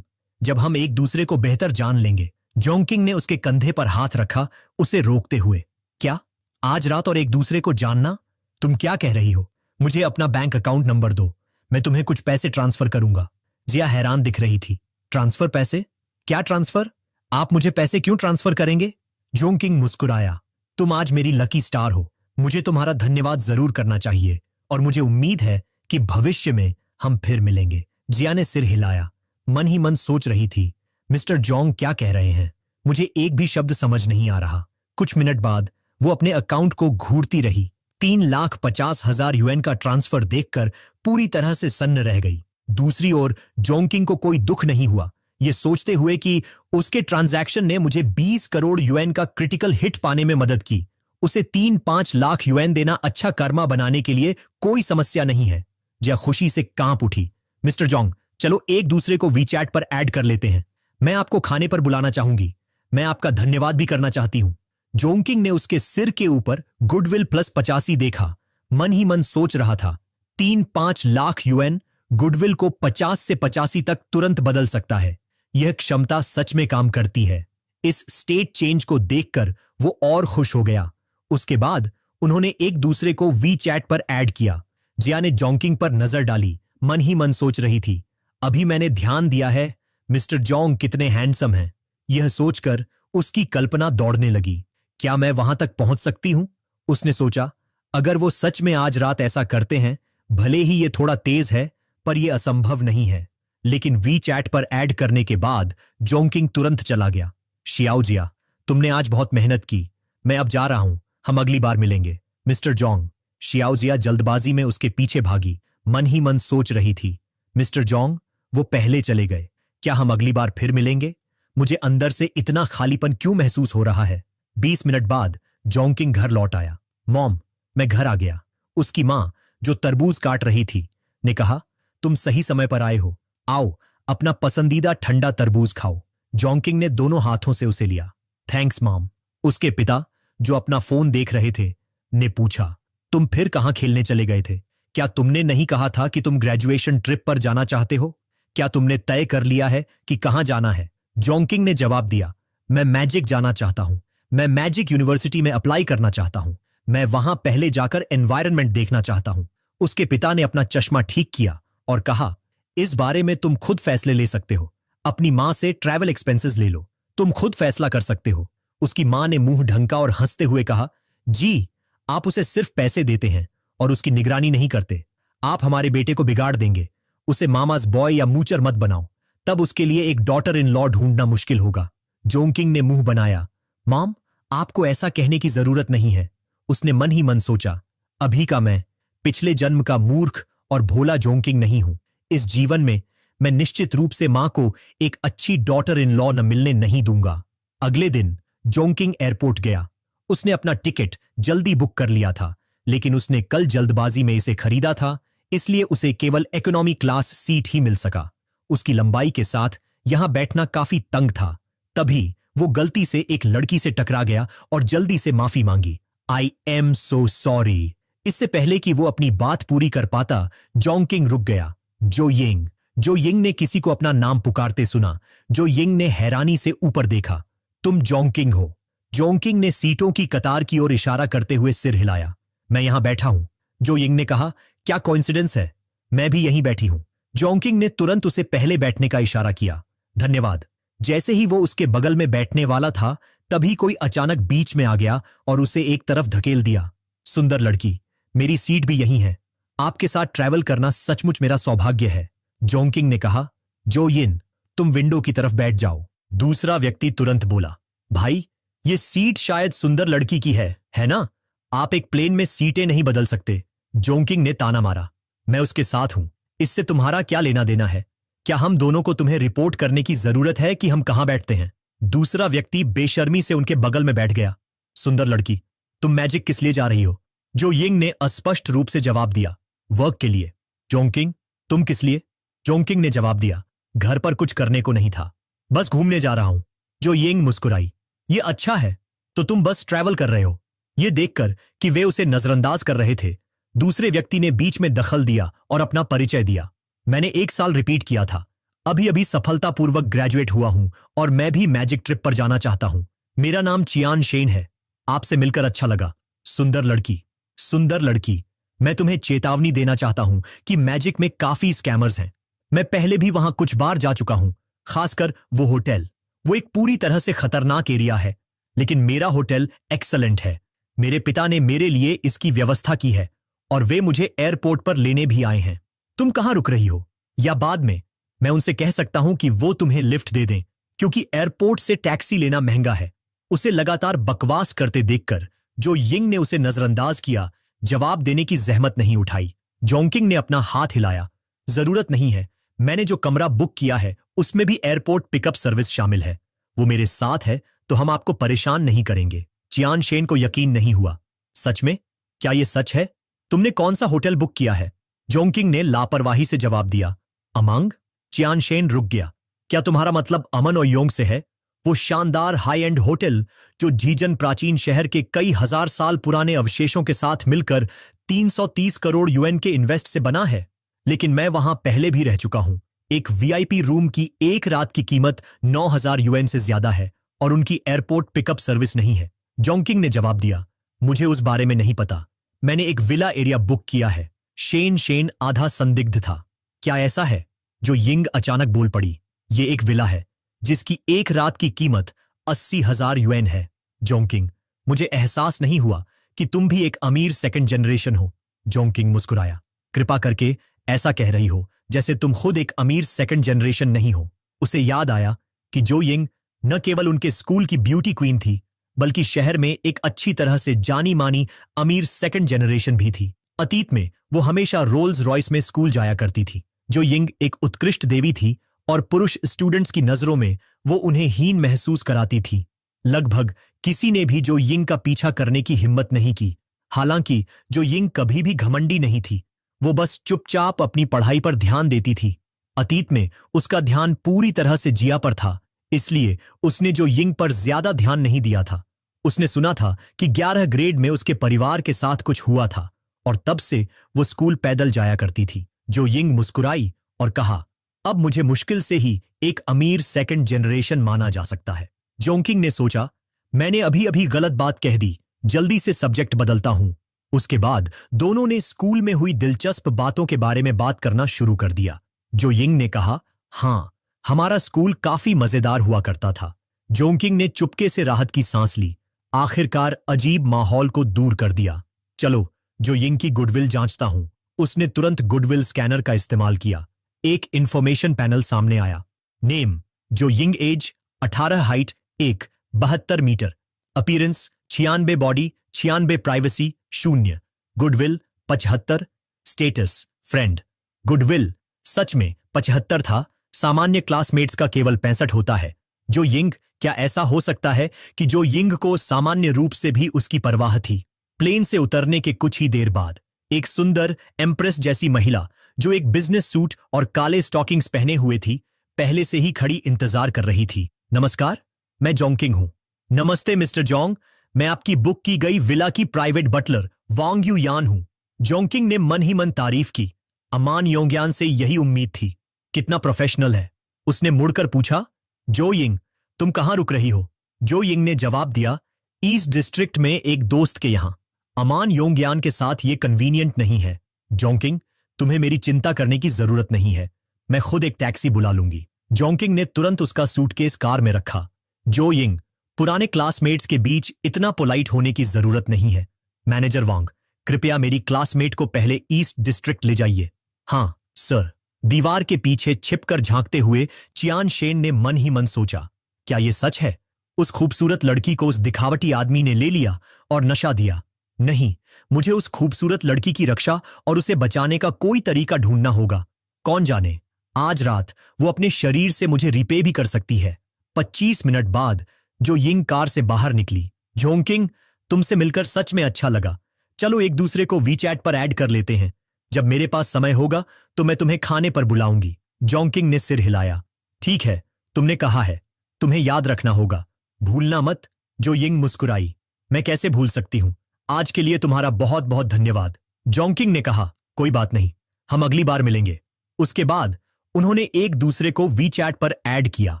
जब हम एक दूसरे को बेहतर जान लेंगे। जोंकिंग ने उसके कंधे पर हाथ रखा, उसे रोकते हुए। क्या? आज रात और एक दूसरे को जानना? तुम क्या कह रही हो? मुझे अपना बैंक अकाउंट नंबर दो, मैं तुम्हें कुछ पैसे ट्रांसफर करूंगा। जिया हैरान दिख रही थी। ट्रांसफर पैसे? क्या ट्रांसफर? आप मुझे पैसे क्यों ट्रांसफर करेंगे? जोंकिंग मुस्कुराया, तुम आज मेरी लकी स्टार हो। मुझे तुम्हारा धन्यवाद जरूर करना चाहिए और मुझे उम्मीद है कि भविष्य में हम फिर मिलेंगे। जिया ने सिर हिलाया, मन ही मन सोच रही थी, मिस्टर जोंग क्या कह रहे हैं? मुझे एक भी शब्द समझ नहीं आ रहा। कुछ मिनट बाद वो अपने अकाउंट को घूरती रही। 3,50,000 युएन का ट्रांसफर देखकर पूरी तरह से सन्न रह गई। दूसरी ओर जोंकिंग को कोई दुख नहीं हुआ, ये सोचते हुए कि उसके ट्रांजैक्शन ने मुझे 20 करोड़ युएन का क्रिटिकल हिट पाने में मदद की। उसे 3-5 लाख युएन देना अच्छा कर्मा बनाने के लिए कोई समस्या नहीं है। जिया खुशी से कांप उठी। मिस्टर जोंग, चलो एक दूसरे को वीचैट पर ऐड कर लेते हैं। मैं आपको खाने पर बुलाना चाहूंगी। मैं आपका धन्यवाद भी करना चाहती हूं। जोंकिंग ने उसके सिर के ऊपर गुडविल प्लस 85 देखा। मन ही मन सोच रहा था, 3-5 लाख युएन गुडविल को 50 से 85 तक तुरंत बदल सकता है। यह क्षमता सच में काम करती है। इस स्टेट चेंज को देखकर वो और खुश हो गया। उसके बाद उन्होंने एक दूसरे को वीचैट पर ऐड किया। जिया ने जोंकिंग पर नजर डाली, मन ही मन सोच रही थी, अभी मैंने ध्यान दिया है मिस्टर जोंग कितने हैंडसम हैं। यह सोचकर उसकी कल्पना दौड़ने लगी। क्या मैं वहां तक पहुंच सकती हूं? उसने सोचा, अगर वो सच में आज रात ऐसा करते हैं, भले ही ये थोड़ा तेज है पर यह असंभव नहीं है। लेकिन वीचैट पर ऐड करने के बाद जोंकिंग तुरंत चला गया। शियाओ जिया, तुमने आज बहुत मेहनत की। मैं अब जा रहा हूं, हम अगली बार मिलेंगे। Mister Jong. शियाओ जिया जल्दबाजी में उसके पीछे भागी, मन ही मन सोच रही थी, मिस्टर जोंग, वो पहले चले गए, क्या हम अगली बार फिर मिलेंगे? मुझे अंदर से इतना खालीपन क्यों महसूस हो रहा है? 20 मिनट बाद जोंकिंग घर लौट आया। मॉम, मैं घर आ गया। उसकी मां, जो तरबूज काट रही थी, ने कहा, तुम सही समय पर आए हो। आओ, अपना पसंदीदा ठंडा तरबूज खाओ। जोंकिंग ने दोनों हाथों से उसे लिया। Thanks mom. उसके पिता, जो अपना फोन देख रहे थे, ने पूछा, तुम फिर कहां खेलने चले गए थे? क्या तुमने नहीं कहा था कि तुम ग्रेजुएशन ट्रिप पर जाना चाहते हो? क्या तुमने तय कर लिया है कि कहां जाना है? जोंकिंग ने जवाब दिया, मैं मैजिक जाना चाहता हूं। मैं मैजिक यूनिवर्सिटी में अप्लाई करना चाहता हूं। मैं वहां पहले जाकर एनवायरनमेंट देखना चाहता हूं। उसके पिता ने अपना चश्मा ठीक किया और कहा, इस बारे में तुम खुद फैसले ले सकते हो। अपनी मां से ट्रैवल एक्सपेंसेस ले लो, तुम खुद फैसला कर सकते हो। उसकी मां ने मुंह ढंका और हंसते हुए कहा, जी, आप उसे सिर्फ पैसे देते हैं और उसकी निगरानी नहीं करते। आप हमारे बेटे को बिगाड़ देंगे। उसे मामाज बॉय या मूचर मत बनाओ, तब उसके लिए एक डॉटर इन लॉ ढूंढना मुश्किल होगा। जोंकिंग ने मुंह बनाया। मॉम, आपको ऐसा कहने की जरूरत नहीं है। उसने मन ही मन सोचा, अभी का मैं पिछले जन्म का मूर्ख और भोला जोंकिंग नहीं हूं। इस जीवन में मैं निश्चित रूप से मां को एक अच्छी डॉटर इन लॉ न मिलने नहीं दूंगा। अगले दिन जोंकिंग एयरपोर्ट गया। उसने अपना टिकट जल्दी बुक कर लिया था, लेकिन उसने कल जल्दबाजी में इसे खरीदा था, इसलिए उसे केवल इकोनॉमी क्लास सीट ही मिल सका। उसकी लंबाई के साथ यहां बैठना काफी तंग था। तभी वो गलती से एक लड़की से टकरा गया और जल्दी से माफी मांगी। I am so sorry. इससे पहले कि वो अपनी बात पूरी कर पाता, जोंकिंग रुक गया। जो यिंग ने किसी को अपना नाम पुकारते सुना। जो यिंग ने हैरानी से ऊपर देखा। तुम जोंकिंग हो? जोंकिंग ने सीटों की कतार की ओर इशारा करते हुए सिर हिलाया। मैं यहां बैठा हूं। जो यिंग ने कहा, क्या कोइंसिडेंस है, मैं भी यहीं बैठी हूं। जोंकिंग ने तुरंत उसे पहले बैठने का इशारा किया। धन्यवाद। जैसे ही वो उसके बगल में बैठने वाला था, तभी कोई अचानक बीच में आ गया और उसे एक तरफ धकेल दिया। सुंदर लड़की, मेरी सीट भी यहीं है। आपके साथ ट्रैवल करना सचमुच मेरा सौभाग्य है। जोंकिंग ने कहा, जो यिन, तुम विंडो की तरफ बैठ जाओ। दूसरा व्यक्ति तुरंत बोला, भाई ये सीट शायद सुंदर लड़की की है ना? आप एक प्लेन में सीटें नहीं बदल सकते। जोंकिंग ने ताना मारा, मैं उसके साथ हूं, इससे तुम्हारा क्या लेना देना है? क्या हम दोनों को तुम्हें रिपोर्ट करने की जरूरत है कि हम कहां बैठते हैं? दूसरा व्यक्ति बेशर्मी से उनके बगल में बैठ गया। सुंदर लड़की, तुम मैजिक किस लिए जा रही हो? जो यिंग ने अस्पष्ट रूप से जवाब दिया, वर्क के लिए। जोंकिंग, तुम किस लिए? जोंकिंग ने जवाब दिया, घर पर कुछ करने को नहीं था, बस घूमने जा रहा हूं। जो यिंग मुस्कुराई, ये अच्छा है, तो तुम बस ट्रैवल कर रहे हो। ये देखकर कि वे उसे नजरअंदाज कर रहे थे, दूसरे व्यक्ति ने बीच में दखल दिया और अपना परिचय दिया। मैंने 1 साल रिपीट किया था, अभी अभी सफलतापूर्वक ग्रेजुएट हुआ हूं और मैं भी मैजिक ट्रिप पर जाना चाहता हूं। मेरा नाम चियान शेन है, आपसे मिलकर अच्छा लगा। सुंदर लड़की, सुंदर लड़की, मैं तुम्हें चेतावनी देना चाहता हूं कि मैजिक में काफी स्कैमर्स हैं। मैं पहले भी वहां कुछ बार जा चुका हूं, खासकर वो होटल। वो एक पूरी तरह से खतरनाक एरिया है, लेकिन मेरा होटल एक्सीलेंट है। मेरे पिता ने मेरे लिए इसकी व्यवस्था की है और वे मुझे एयरपोर्ट पर लेने भी आए हैं। तुम कहां रुक रही हो? या बाद में मैं उनसे कह सकता हूं कि वो तुम्हें लिफ्ट दे दें, क्योंकि एयरपोर्ट से टैक्सी लेना महंगा है। उसे लगातार बकवास करते देखकर जो यिंग ने उसे नजरअंदाज किया, जवाब देने की जहमत नहीं उठाई। जोंकिंग ने अपना हाथ हिलाया, जरूरत नहीं है, मैंने जो कमरा बुक किया है उसमें भी एयरपोर्ट पिकअप सर्विस शामिल है। वो मेरे साथ है तो हम आपको परेशान नहीं करेंगे। चियान शेन को यकीन नहीं हुआ, सच में? क्या ये सच है? तुमने कौन सा होटल बुक किया है? जोंकिंग ने लापरवाही से जवाब दिया, अमंग। चियान शेन रुक गया, क्या तुम्हारा मतलब अमन और योंग से है? वो शानदार हाई एंड होटल जो झीजन प्राचीन शहर के कई हजार साल पुराने अवशेषों के साथ मिलकर 330 करोड़ यूएन के इन्वेस्ट से बना है। लेकिन मैं वहां पहले भी रह चुका हूं। एक वीआईपी रूम की एक रात की कीमत 9000 यूएन से ज्यादा है और उनकी एयरपोर्ट पिकअप सर्विस नहीं है। जोंकिंग ने जवाब दिया, मुझे उस बारे में नहीं पता, मैंने एक विला एरिया बुक किया है। शेन आधा संदिग्ध था, क्या ऐसा है? जो यिंग अचानक बोल पड़ी, ये एक विला है जिसकी एक रात की कीमत 80,000 यूएन है। जोंकिंग, मुझे एहसास नहीं हुआ कि तुम भी एक अमीर सेकंड जनरेशन हो। जोंकिंग मुस्कुराया, कृपा करके ऐसा कह रही हो जैसे तुम खुद एक अमीर सेकंड जनरेशन नहीं हो। उसे याद आया कि जो यिंग न केवल उनके स्कूल की ब्यूटी क्वीन थी, बल्कि शहर में एक अच्छी तरह से जानी मानी अमीर सेकंड जनरेशन भी थी। अतीत में वो हमेशा रोल्स रॉयस में स्कूल जाया करती थी। जो यिंग एक उत्कृष्ट देवी थी और पुरुष स्टूडेंट्स की नजरों में वो उन्हें हीन महसूस कराती थी। लगभग किसी ने भी जो यिंग का पीछा करने की हिम्मत नहीं की। हालांकि जो यिंग कभी भी घमंडी नहीं थी, वो बस चुपचाप अपनी पढ़ाई पर ध्यान देती थी। अतीत में उसका ध्यान पूरी तरह से जिया पर था, इसलिए उसने जो यिंग पर ज्यादा ध्यान नहीं दिया था। उसने सुना था कि 11 ग्रेड में उसके परिवार के साथ कुछ हुआ था और तब से वो स्कूल पैदल जाया करती थी। जो यिंग मुस्कुराई और कहा, अब मुझे मुश्किल से ही एक अमीर सेकंड जनरेशन माना जा सकता है। जोंकिंग ने सोचा, मैंने अभी अभी गलत बात कह दी, जल्दी से सब्जेक्ट बदलता हूं। उसके बाद दोनों ने स्कूल में हुई दिलचस्प बातों के बारे में बात करना शुरू कर दिया। जो यिंग ने कहा, हां, हमारा स्कूल काफी मजेदार हुआ करता था। जोंकिंग ने चुपके से राहत की सांस ली, आखिरकार अजीब माहौल को दूर कर दिया। चलो, जो यिंग की गुडविल जांचता हूं। उसने तुरंत गुडविल स्कैनर का इस्तेमाल किया। एक इंफॉर्मेशन पैनल सामने आया। नेम, जो यिंग, age 18, height 1.72 metre, appearance 96, body 96, privacy 0, goodwill 75, status friend. Goodwill सच में 75 था, सामान्य क्लासमेट्स का केवल 65 होता है। जो यिंग, क्या ऐसा हो सकता है कि जो यिंग को सामान्य रूप से भी उसकी परवाह थी? प्लेन से उतरने के कुछ ही देर बाद एक सुंदर एम्प्रेस जैसी महिला जो एक बिजनेस सूट और काले स्टॉकिंग्स पहने हुए थी, पहले से ही खड़ी इंतजार कर रही थी। नमस्कार, मैं जोंकिंग हूं। नमस्ते मिस्टर जोंग, मैं आपकी बुक की गई विला की प्राइवेट बटलर वांग यू यान हूं। जोंकिंग ने मन ही मन तारीफ की। अमान योंगयान से यही उम्मीद थी। कितना प्रोफेशनल है। उसने मुड़कर पूछा, जो यिंग, तुम कहां रुक रही हो? जो यिंग ने जवाब दिया, ईस्ट डिस्ट्रिक्ट में एक दोस्त के यहां। अमान योंगयान के साथ ये कन्वीनियंट नहीं है। जोंकिंग, तुम्हें मेरी चिंता करने की जरूरत नहीं है, मैं खुद एक टैक्सी बुला लूंगी। जोंकिंग ने तुरंत उसका सूटकेस कार में रखा। जो यिंग, पुराने क्लासमेट्स के बीच इतना पोलाइट होने की जरूरत नहीं है। मैनेजर वांग, कृपया मेरी क्लासमेट को पहले ईस्ट डिस्ट्रिक्ट ले जाइए। हाँ सर। दीवार के पीछे छिपकर झांकते हुए चियान शेन ने मन ही मन सोचा, क्या ये सच है? उस खूबसूरत लड़की को उस दिखावटी आदमी ने ले लिया और नशा दिया। नहीं, मुझे उस खूबसूरत लड़की की रक्षा और उसे बचाने का कोई तरीका ढूंढना होगा। कौन जाने, आज रात वो अपने शरीर से मुझे रिपे भी कर सकती है। 25 मिनट बाद जो यिंग कार से बाहर निकली। जोंकिंग, तुमसे मिलकर सच में अच्छा लगा। चलो एक दूसरे को वीचैट पर ऐड कर लेते हैं। जब मेरे पास समय होगा तो मैं तुम्हें खाने पर बुलाऊंगी। जोंकिंग ने सिर हिलाया। ठीक है, तुमने कहा है। तुम्हें याद रखना होगा, भूलना मत। जो यिंग मुस्कुराई। मैं कैसे भूल सकती हूं। आज के लिए तुम्हारा बहुत बहुत धन्यवाद। जोंकिंग ने कहा, कोई बात नहीं, हम अगली बार मिलेंगे। उसके बाद उन्होंने एक दूसरे को वीचैट पर ऐड किया।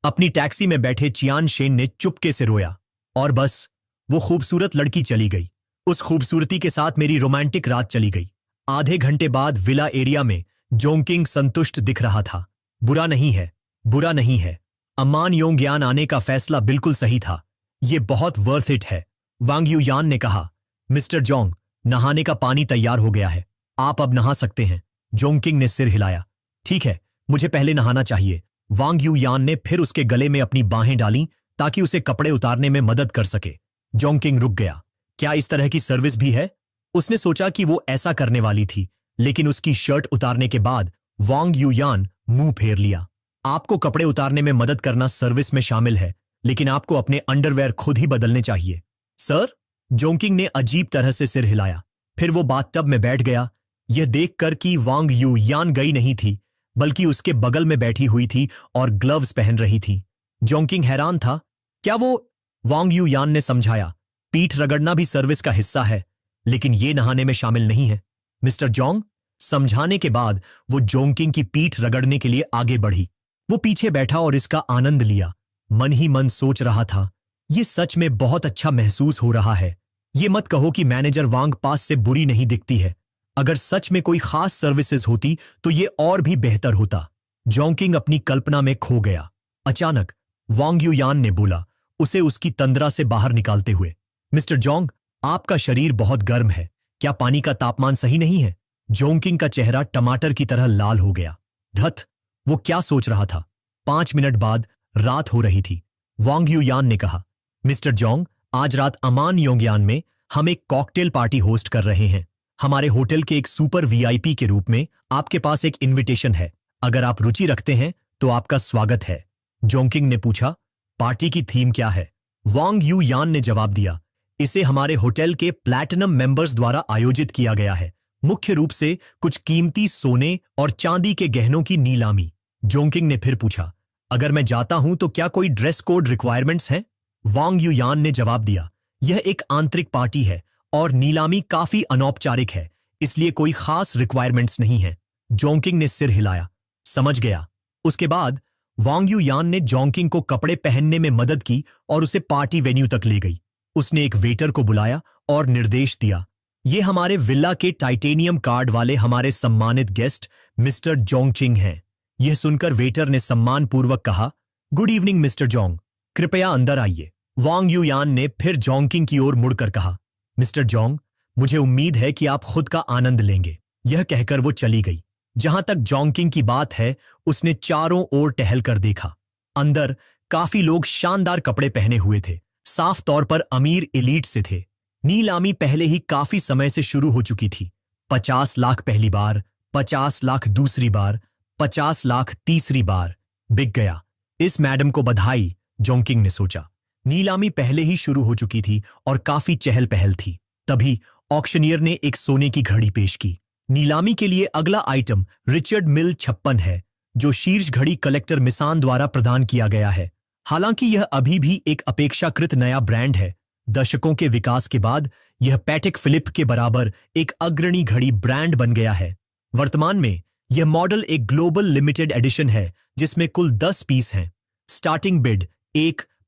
अपनी टैक्सी में बैठे चियान शेन ने चुपके से रोया। और बस वो खूबसूरत लड़की चली गई। उस खूबसूरती के साथ मेरी रोमांटिक रात चली गई। आधे घंटे बाद विला एरिया में जोंकिंग संतुष्ट दिख रहा था। बुरा नहीं है, बुरा नहीं है। अम्मान योंगयान आने का फैसला बिल्कुल सही था। ये बहुत वर्थ इट है। वांग यूयान ने कहा, मिस्टर जोंग, नहाने का पानी तैयार हो गया है, आप अब नहा सकते हैं। जोंकिंग ने सिर हिलाया। ठीक है, मुझे पहले नहाना चाहिए। वांग यूयान ने फिर उसके गले में अपनी बाहें डालीं ताकि उसे कपड़े उतारने में मदद कर सके। जोंकिंग रुक गया। क्या इस तरह की सर्विस भी है? उसने सोचा कि वो ऐसा करने वाली थी, लेकिन उसकी शर्ट उतारने के बाद वांग यूयान मुंह फेर लिया। आपको कपड़े उतारने में मदद करना सर्विस में शामिल है, लेकिन आपको अपने अंडरवेयर खुद ही बदलने चाहिए। सर? जोंकिंग ने अजीब तरह से सिर हिलाया। फिर वो बाथटब में बैठ गया, यह देखकर कि वांग यूयान गई नहीं थी, बल्कि उसके बगल में बैठी हुई थी और ग्लव्स पहन रही थी। जोंकिंग हैरान था। क्या वो? वांग यूयान ने समझाया, पीठ रगड़ना भी सर्विस का हिस्सा है, लेकिन ये नहाने में शामिल नहीं है। Mister Jong? समझाने के बाद वो जोंकिंग की पीठ रगड़ने के लिए आगे बढ़ी। वो पीछे बैठा और इसका आनंद लिया। मन ही मन सोच रहा था, ये सच में बहुत अच्छा महसूस हो रहा है। ये मत कहो कि मैनेजर वांग पास से बुरी नहीं दिखती है। अगर सच में कोई खास सर्विसेज होती तो ये और भी बेहतर होता। जोंकिंग अपनी कल्पना में खो गया। अचानक वांग यूयान ने बोला, उसे उसकी तंद्रा से बाहर निकालते हुए, मिस्टर जोंग, आपका शरीर बहुत गर्म है। क्या पानी का तापमान सही नहीं है? जोंकिंग का चेहरा टमाटर की तरह लाल हो गया। धत, वो क्या सोच रहा था? 5 मिनट बाद रात हो रही थी। वांग यूयान ने कहा, मिस्टर जोंग, आज रात अमान योंगयान में हम एक कॉकटेल पार्टी होस्ट कर रहे हैं। हमारे होटल के एक सुपर वीआईपी के रूप में आपके पास एक इनविटेशन है। अगर आप रुचि रखते हैं तो आपका स्वागत है। जोंकिंग ने पूछा, पार्टी की थीम क्या है? वांग यूयान ने जवाब दिया, इसे हमारे होटल के प्लैटिनम मेंबर्स द्वारा आयोजित किया गया है। मुख्य रूप से कुछ कीमती सोने और चांदी के गहनों की नीलामी। जोंकिंग ने फिर पूछा, अगर मैं जाता हूं तो क्या कोई ड्रेस कोड रिक्वायरमेंट्स हैं? वांग यूयान ने जवाब दिया, यह एक आंतरिक पार्टी है और नीलामी काफी अनौपचारिक है, इसलिए कोई खास रिक्वायरमेंट्स नहीं है। जोंकिंग ने सिर हिलाया। समझ गया। उसके बाद वांग यूयान ने जोंकिंग को कपड़े पहनने में मदद की और उसे पार्टी वेन्यू तक ले गई। उसने एक वेटर को बुलाया और निर्देश दिया, ये हमारे विला के टाइटेनियम कार्ड वाले हमारे सम्मानित गेस्ट मिस्टर जोंगचिंग हैं। यह सुनकर वेटर ने सम्मानपूर्वक कहा, गुड इवनिंग मिस्टर जोंग, कृपया अंदर आइए। वांग यूयान ने फिर जोंकिंग की ओर मुड़कर कहा, मिस्टर जोंग, मुझे उम्मीद है कि आप खुद का आनंद लेंगे। यह कहकर वो चली गई। जहां तक जोंकिंग की बात है, उसने चारों ओर टहल कर देखा। अंदर काफी लोग शानदार कपड़े पहने हुए थे, साफ तौर पर अमीर एलीट से थे। नीलामी पहले ही काफी समय से शुरू हो चुकी थी। 50 लाख पहली बार, 50 लाख दूसरी बार, 50 लाख तीसरी बार। बिक गया। इस मैडम को बधाई, जोंकिंग ने सोचा। नीलामी पहले ही शुरू हो चुकी थी और काफी चहल पहल थी। तभी ऑक्शनियर ने एक सोने की घड़ी पेश की। नीलामी के लिए अगला आइटम रिचर्ड मिल 56 है, जो शीर्ष घड़ी कलेक्टर मिसान द्वारा प्रदान किया गया है। हालांकि यह अभी भी एक अपेक्षाकृत नया ब्रांड है, दशकों के विकास के बाद यह पैटेक फिलिप के बराबर एक अग्रणी घड़ी ब्रांड बन गया है। वर्तमान में यह मॉडल एक ग्लोबल लिमिटेड एडिशन है, जिसमें कुल 10 पीस हैं। स्टार्टिंग बिड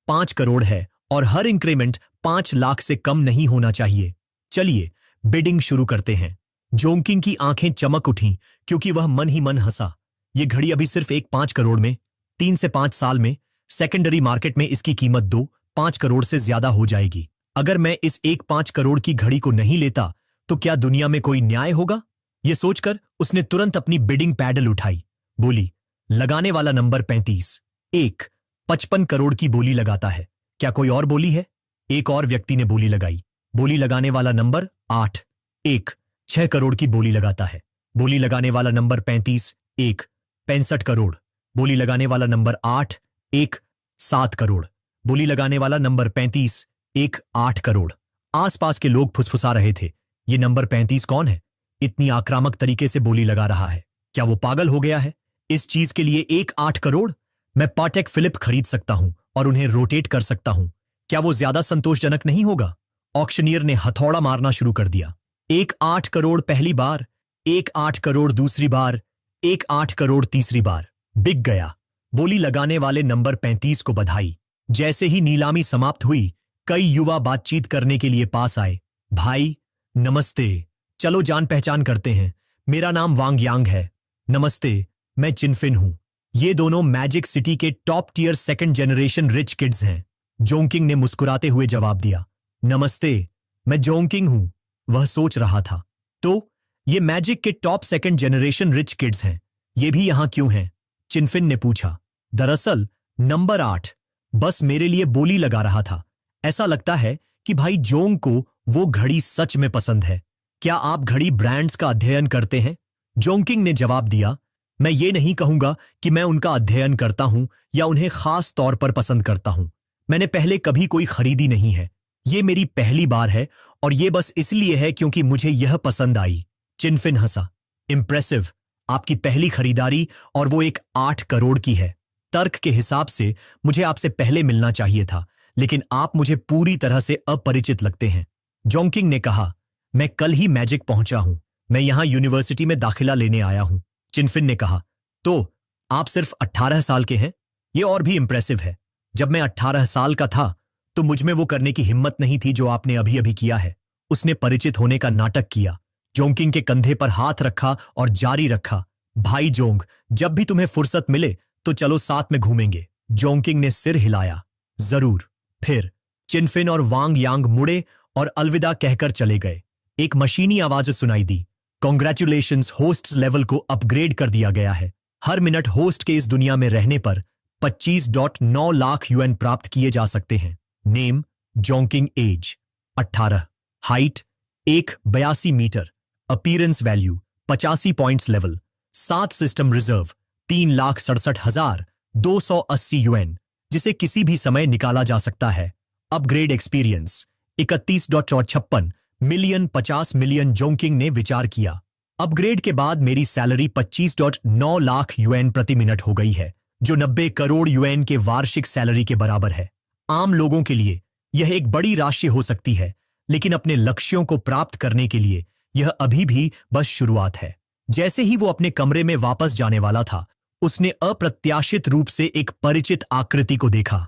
5 करोड़ है और हर इंक्रीमेंट 5 लाख से कम नहीं होना चाहिए। चलिए बिडिंग शुरू करते हैं। जोंकिंग की आंखें चमक उठीं क्योंकि वह मन ही मन हंसा। यह घड़ी अभी सिर्फ 5 करोड़ में, 3 से 5 साल में सेकेंडरी मार्केट में इसकी कीमत 2-5 करोड़ से ज्यादा हो जाएगी। अगर मैं इस 5 करोड़ की घड़ी को नहीं लेता तो क्या दुनिया में कोई न्याय होगा? यह सोचकर उसने तुरंत अपनी बिडिंग पैडल उठाई। बोली, लगाने वाला नंबर 35। एक 55 करोड़ की बोली लगाता है। क्या कोई और बोली है? एक और व्यक्ति ने बोली लगाई। बोली लगाने वाला नंबर 8। एक 6 करोड़ की बोली लगाता है। बोली लगाने वाला नंबर 35। एक 65 करोड़। बोली लगाने वाला नंबर 8। एक 7 करोड़। बोली लगाने वाला नंबर 35। एक 8 करोड़। आसपास के लोग फुसफुसा रहे थे, ये नंबर 35 कौन है? इतनी आक्रामक तरीके से बोली लगा रहा है। क्या वो पागल हो गया है? इस चीज के लिए एक 8 करोड़? मैं पाटेक फिलिप खरीद सकता हूं और उन्हें रोटेट कर सकता हूं। क्या वो ज्यादा संतोषजनक नहीं होगा? ऑक्शनियर ने हथौड़ा मारना शुरू कर दिया। एक 8 करोड़ पहली बार, एक 8 करोड़ दूसरी बार, एक 8 करोड़ तीसरी बार। बिक गया। बोली लगाने वाले नंबर 35 को बधाई। जैसे ही नीलामी समाप्त हुई, कई युवा बातचीत करने के लिए पास आए। भाई नमस्ते, चलो जान पहचान करते हैं। मेरा नाम वांग यांग है। नमस्ते, मैं चिनफिन हूं। ये दोनों मैजिक सिटी के top tier second generation rich kids हैं। जोंकिंग ने मुस्कुराते हुए जवाब दिया। नमस्ते, मैं जोंकिंग हूं। वह सोच रहा था, तो ये मैजिक के top second generation rich kids हैं, ये भी यहां क्यों हैं? चिनफिन ने पूछा। दरअसल नंबर 8 बस मेरे लिए बोली लगा रहा था। ऐसा लगता है कि भाई जोंग को वो घड़ी सच में पसंद है। क्या आप घड़ी ब्रांड्स का अध्ययन करते हैं? जोंकिंग ने जवाब दिया, मैं ये नहीं कहूंगा कि मैं उनका अध्ययन करता हूं या उन्हें खास तौर पर पसंद करता हूं। मैंने पहले कभी कोई खरीदी नहीं है। ये मेरी पहली बार है और ये बस इसलिए है क्योंकि मुझे यह पसंद आई। चिनफिन हंसा। इम्प्रेसिव, आपकी पहली खरीदारी और वो एक 8 करोड़ की है। तर्क के हिसाब से मुझे आपसे पहले मिलना चाहिए था, लेकिन आप मुझे पूरी तरह से अपरिचित लगते हैं। जोंकिंग ने कहा, मैं कल ही मैजिक पहुंचा हूं। मैं यहां यूनिवर्सिटी में दाखिला लेने आया हूं। चिनफिन ने कहा, तो आप सिर्फ 18 साल के हैं? ये और भी इंप्रेसिव है। जब मैं 18 साल का था तो मुझ में वो करने की हिम्मत नहीं थी जो आपने अभी अभी किया है। उसने परिचित होने का नाटक किया। जोंकिंग के कंधे पर हाथ रखा और जारी रखा, भाई जोंग, जब भी तुम्हें फुर्सत मिले तो चलो साथ में घूमेंगे। जोंकिंग ने सिर हिलाया। जरूर। फिर चिनफिन और वांग यांग मुड़े और अलविदा कहकर चले गए। एक मशीनी आवाज सुनाई दी, कॉन्ग्रेचुलेशंस, होस्ट लेवल को अपग्रेड कर दिया गया है। हर मिनट होस्ट के इस दुनिया में रहने पर 25.9 लाख यूएन प्राप्त किए जा सकते हैं। नेम जोंकिंग, age 18, height 1.82 metre, appearance value 85 points level, 7 system reserve 3,67,280 yuan, जिसे किसी भी समय निकाला जा सकता है। Upgrade experience 31.56 million 50 million. जोंकिंग ने विचार किया। अपग्रेड के बाद मेरी सैलरी 25.9 लाख यूएन प्रति मिनट हो गई है, जो 90 करोड़ यूएन के वार्षिक सैलरी के बराबर है। आम लोगों के लिए यह एक बड़ी राशि हो सकती है, लेकिन अपने लक्ष्यों को प्राप्त करने के लिए यह अभी भी बस शुरुआत है। जैसे ही वो अपने कमरे में वापस जाने वाला था, उसने अप्रत्याशित रूप से एक परिचित आकृति को देखा।